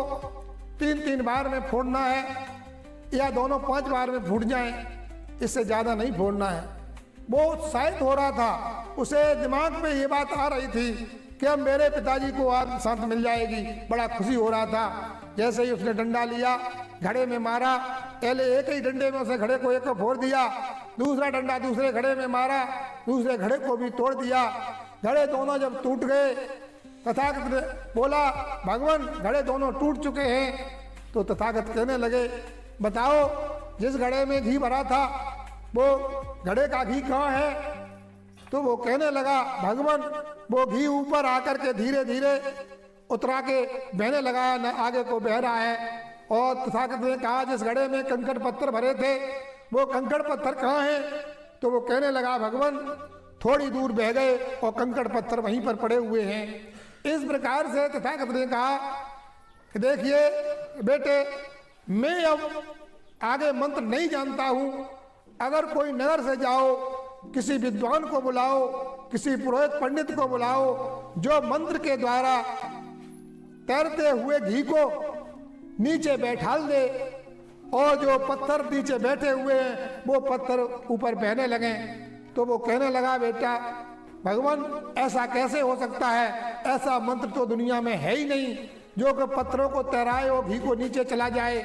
3 बार में फोड़ना है या दोनों 5 बार में फूट जाएं, इससे ज़्यादा नहीं फोड़ना है। वो उत्साहित हो रहा था, उसे दिमाग में ये बात आ रही थी कि अब मेरे पिताजी को आज शांत मिल जाएगी, बड़ा खुशी हो रहा था। जैसे ही उसने डंडा लिया, घड़े में मारा, पहले एक ही डंडे में उसे घड़े को एक को फोड़ दिया, दूसरा डंडा दूसरे घड़े में मारा, दूसरे घड़े को भी तोड़ दिया। घड़े दोनों जब टूट गए, तथागत ने बोला, भगवान घड़े दोनों टूट चुके हैं। तो तथागत कहने लगे, बताओ जिस घड़े में घी भरा था वो घड़े का घी कहाँ है? तो वो कहने लगा, भगवान वो घी ऊपर आकर के धीरे धीरे उतरा के बहने लगा, न आगे को बह रहा है। और तथागत ने कहा, जिस घड़े में कंकड़ पत्थर भरे थे वो कंकड़ पत्थर कहाँ हैं? तो वो कहने लगा, भगवान थोड़ी दूर बह गए और कंकड़ पत्थर वहीं पर पड़े हुए हैं। इस प्रकार से तथागत ने कहा कि देखिए बेटे, मैं अब आगे मंत्र नहीं जानता हूं, अगर कोई नगर से जाओ, किसी विद्वान को बुलाओ, किसी पुरोहित पंडित को बुलाओ, जो मंत्र के द्वारा तैरते हुए घी को नीचे बैठाल दे और जो पत्थर नीचे बैठे हुए हैं वो पत्थर ऊपर बहने लगे। तो वो कहने लगा, बेटा भगवान ऐसा कैसे हो सकता है? ऐसा मंत्र तो दुनिया में है ही नहीं जो कि पत्थरों को तैराए और घी को नीचे चला जाए।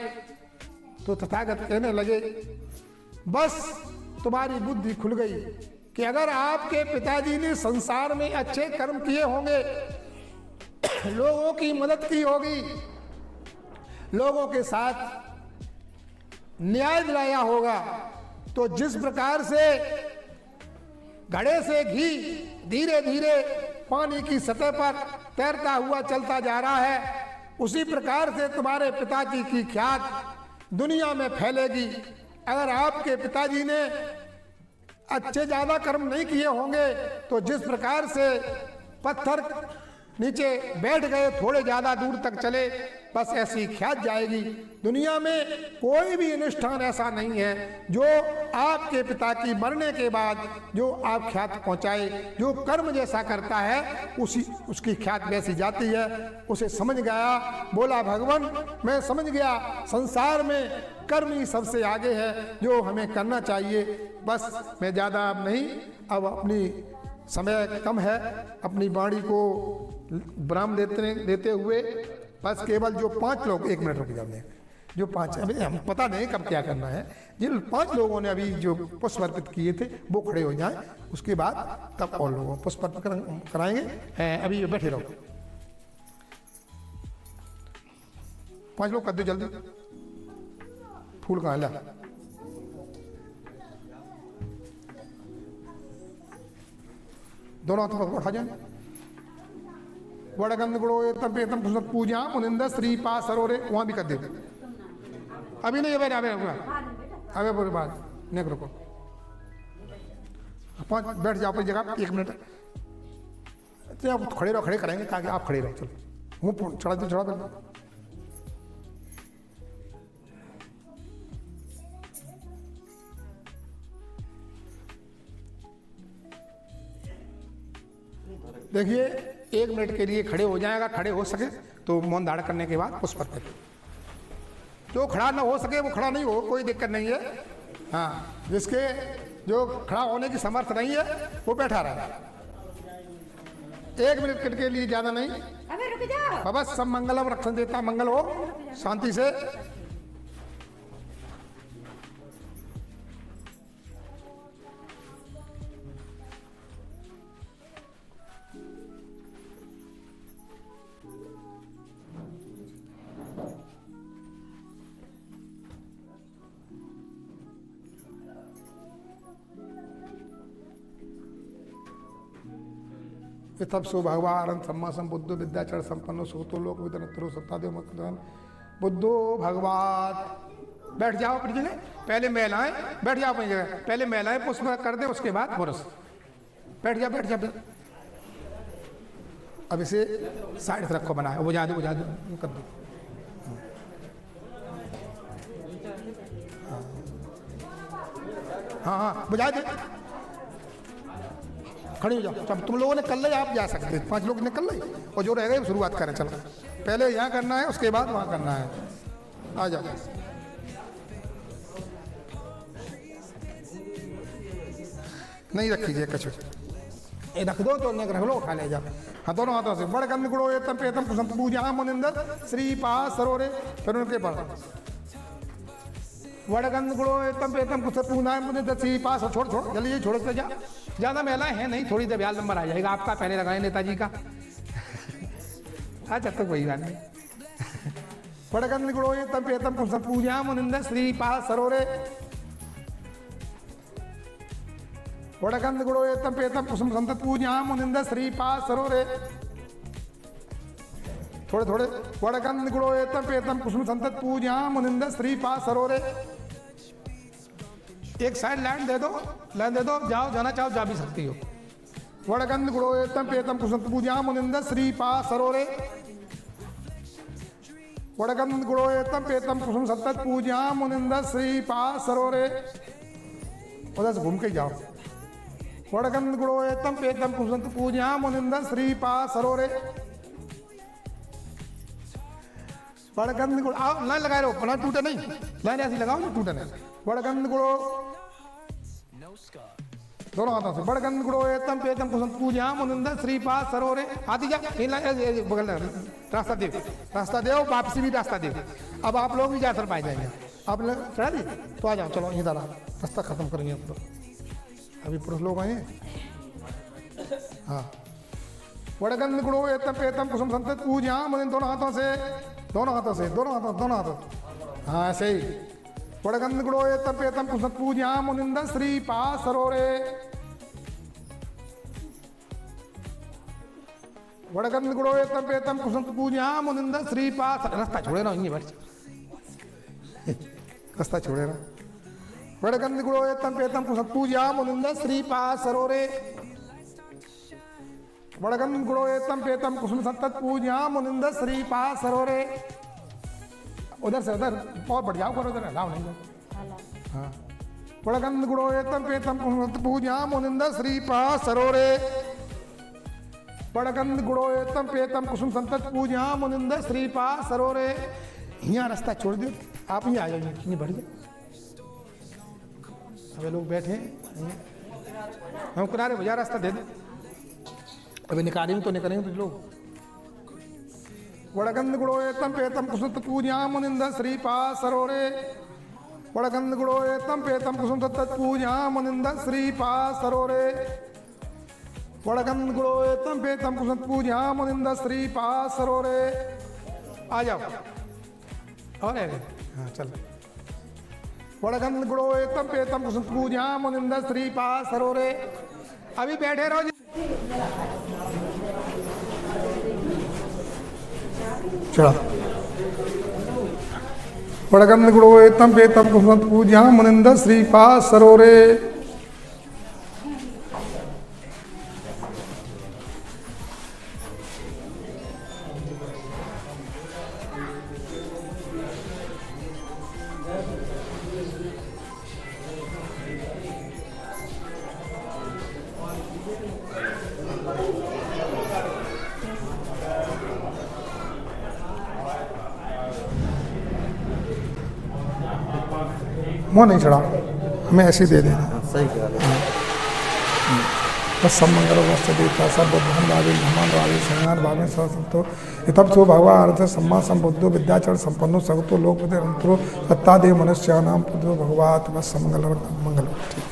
तो तथागत कहने लगे, बस तुम्हारी बुद्धि खुल गई कि अगर आपके पिताजी ने संसार में अच्छे कर्म किए होंगे, लोगों की मदद की होगी, लोगों के साथ न्याय दिलाया होगा, तो जिस प्रकार से घड़े से घी धीरे धीरे पानी की सतह पर तैरता हुआ चलता जा रहा है, उसी प्रकार से तुम्हारे पिताजी की ख्यात दुनिया में फैलेगी। अगर आपके पिताजी ने अच्छे ज्यादा कर्म नहीं किए होंगे तो जिस प्रकार से पत्थर नीचे बैठ गए, थोड़े ज्यादा दूर तक चले, बस ऐसी ख्यात जाएगी। दुनिया में कोई भी अनुष्ठान ऐसा नहीं है जो आपके पिता की मरने के बाद जो आप ख्यात पहुंचाए। जो कर्म जैसा करता है उसकी ख्यात वैसी जाती है। उसे समझ गया, बोला, भगवान मैं समझ गया, संसार में कर्म ही सबसे आगे है जो हमें करना चाहिए। बस मैं ज़्यादा अब नहीं, अब अपनी समय कम है, अपनी वाणी को विराम देते हुए बस केवल जो 5 लोग, 1 मिनट रुक जाओ, जो 5, अभी हम पता नहीं कब क्या करना है, जिन 5 लोगों ने अभी जो पुष्प अर्पित किए थे वो खड़े हो जाएं, उसके बाद तब और लोगों पुष्प अर्पित कराएंगे। अभी बैठे रहो, 5 लोग कर दो जल्दी। फूल कहाँ ला? दोनों हाथों उठा जाए। वड़गंध गुड़ो तम पेतम पुष्प पूजा मुनिंदा श्री पा सरोरे, वहां भी कर दे। अभी नहीं, अबे अबे पूरी बात नहीं, रुको 5 बैठ जाओ अपनी जगह, 1 मिनट। तो आप खड़े रहो, खड़े करेंगे ताकि आप खड़े रहो। चलो मुँह चढ़ा दो। देखिए 1 मिनट के लिए खड़े हो जाएगा, खड़े हो सके तो मौन धारण करने के बाद पुष्प अर्पित। जो खड़ा ना हो सके वो खड़ा नहीं हो, कोई दिक्कत नहीं है। हाँ, जिसके जो खड़ा होने की समर्थ नहीं है वो बैठा रहा। 1 मिनट के लिए ज़्यादा नहीं। बाबा सब मंगलम रक्षण देता, मंगल हो शांति से। तब सो भगवान सम्मा संबुद्धो विद्याचरण संपन्नो सुतो लोक विदनत्रो सत्तादेव मतदान बुद्धो भगवान। बैठ जाओ अपनी जगह, पहले महिलाएं बैठ जाओ अपनी जगह, पहले महिलाएं पुष्प कर दे, उसके बाद पुरुष। बैठ जा। अब इसे साइड से रखो, बनाए बुझा दो कर दो। हाँ बुझा दे, खड़ी हो जाओ। जब तुम लोगों ने कर लिया आप जा सकते हैं, 5 लोग ने कर ली, और जो रह गए शुरुआत करें। चलो पहले यहाँ करना है, उसके बाद वहाँ करना है। आ जाओ। नहीं रखीजिए कछु, ये रख दो तो रख लो, उठा ले जाओ। हाँ दोनों हाथों से बड़ गंद गुड़ो एतम पेतम कुसंत पूजा मुनिंदर श्री पास सरोरे, फिर उनके पर बड़ गंद गुड़ो एतम पेतम कुसंत पूजा मुनिंदर श्री पास। छोड़ छोड़ जल्दी छोड़ के जा, ज्यादा मेला है नहीं, थोड़ी देर ब्याज नंबर आ जाएगा आपका, पहले लगाए नेताजी का। अच्छा तो कोई बात नहीं। बड़ गंद गुड़ो एतम पेतम कुसंत पूजा मुनिंदर श्री पास सरोरे, वड़गंध गुड़ो एतम पेतम कुसुम संतत पूजा मुनिंद श्री पास सरोरे। थोड़े थोड़े वड़गंध गुड़ो एतम पेतम कुसुम संतत पूजा मुनिंद श्री पास सरोरे। एक साइड लाइन दे दो, जाओ जाना चाहो जा भी सकती हो। वड़गंध गुड़ो एतम पेतम कुसुम पूजा मुनिंद श्री पास सरोरे। वड़गंध गुड़ो एतम पेतम कुसुम संतत पूजा मुनिंद श्री पास सरोरे। उधर से घूम के जाओ। वड़गंध गुड़ो एतम पेतम कुसंत पूजा मुनिंद श्री पास सरोरे। वड़गंध गुड़ो आओ लाइन लगाए रहो, ना टूटे नहीं, लाइन ऐसी लगाओ ना टूटे नहीं। वड़गंध गुड़ो दोनों हाथों से वड़गंध गुड़ो एतम पेतम कुसंत पूजा मुनिंद श्री पास सरोरे। आती जा बगल रास्ता दे, रास्ता दे, वापसी भी रास्ता दे। अब आप लोग भी जा सर पाए जाएंगे, आप लोग चढ़ा दी तो आ जाओ, चलो इधर रास्ता खत्म करेंगे अब तो। अभी पुरुष लोग आए। हाँ वड़गंध गुड़ो एतम पेतम कुसुम संतत पूजा मुनिंद, दोनों हाथों से, दोनों हाथों से, दोनों हाथों, दोनों हाथों। हाँ ऐसे ही। वड़गंध गुड़ो एतम पेतम कुसंत पूजा मुनिंद श्री पास सरोरे। वड़गंध गुड़ो एतम पेतम कुसंत पूजा मुनिंद श्री पास। रास्ता छोड़े ना, रास्ता छोड़े ना। वड़गंध गुड़ो एतम पेतम कुसंत पूजा मुनिंद श्री पास सरोरे। वड़गंध गुड़ो एतम पेतम कुसुम संतत पूजा मुनिंद श्री पास सरोरे। उधर से उधर और बढ़ जाओ, करो उधर लाओ नहीं। हाँ वड़गंध गुड़ो एतम पेतम कुसुम पूजा मुनिंद श्री पास सरोरे। वड़गंध गुड़ो एतम पेतम कुसुम संतत पूजा मुनिंद श्री पास सरोरे। यहाँ रास्ता छोड़ दो, आप ही आ जाइए, नहीं बढ़ जाए। अबे लोग बैठे हम किनारे भैया रास्ता दे दे, अभी निकालेंगे तो निकलेंगे कुछ लोग। वड़गंध गुड़ो एतम पेतम कुसुम पूजा मुनिंद श्री पास सरोरे। वड़गंध गुड़ो एतम पेतम कुसुम पूजा मुनिंद श्री पास सरोरे। वड़गंध गुड़ो एतम पेतम कुसुम पूजा मुनिंद श्री पास सरोरे। आ जाओ और हाँ चल। वड़गंध गुड़ो एतम पेतम कुसुम पूजा मुनिंद श्री पास सरोरे। अभी बैठे रहो। चला वड़गंध गुड़ो एतम पेतम कुसुम पूजा मुनिंद श्री पास सरोरे। मुँह नहीं चढ़ा, हमें ऐसे दे देना। सही कह रहे हैं। बस सब मंगल वर्ष देवता सब बुद्धन भावे ब्रह्मांड भावे संहार भावे संतो तब सो भगवान अर्थ सम्मा संबुद्धो विद्याचरण संपन्नो सगतो लोकपति अंतरो सत्तादेव मनुष्यानाम पुत्रो भगवात बस मंगल ठीक।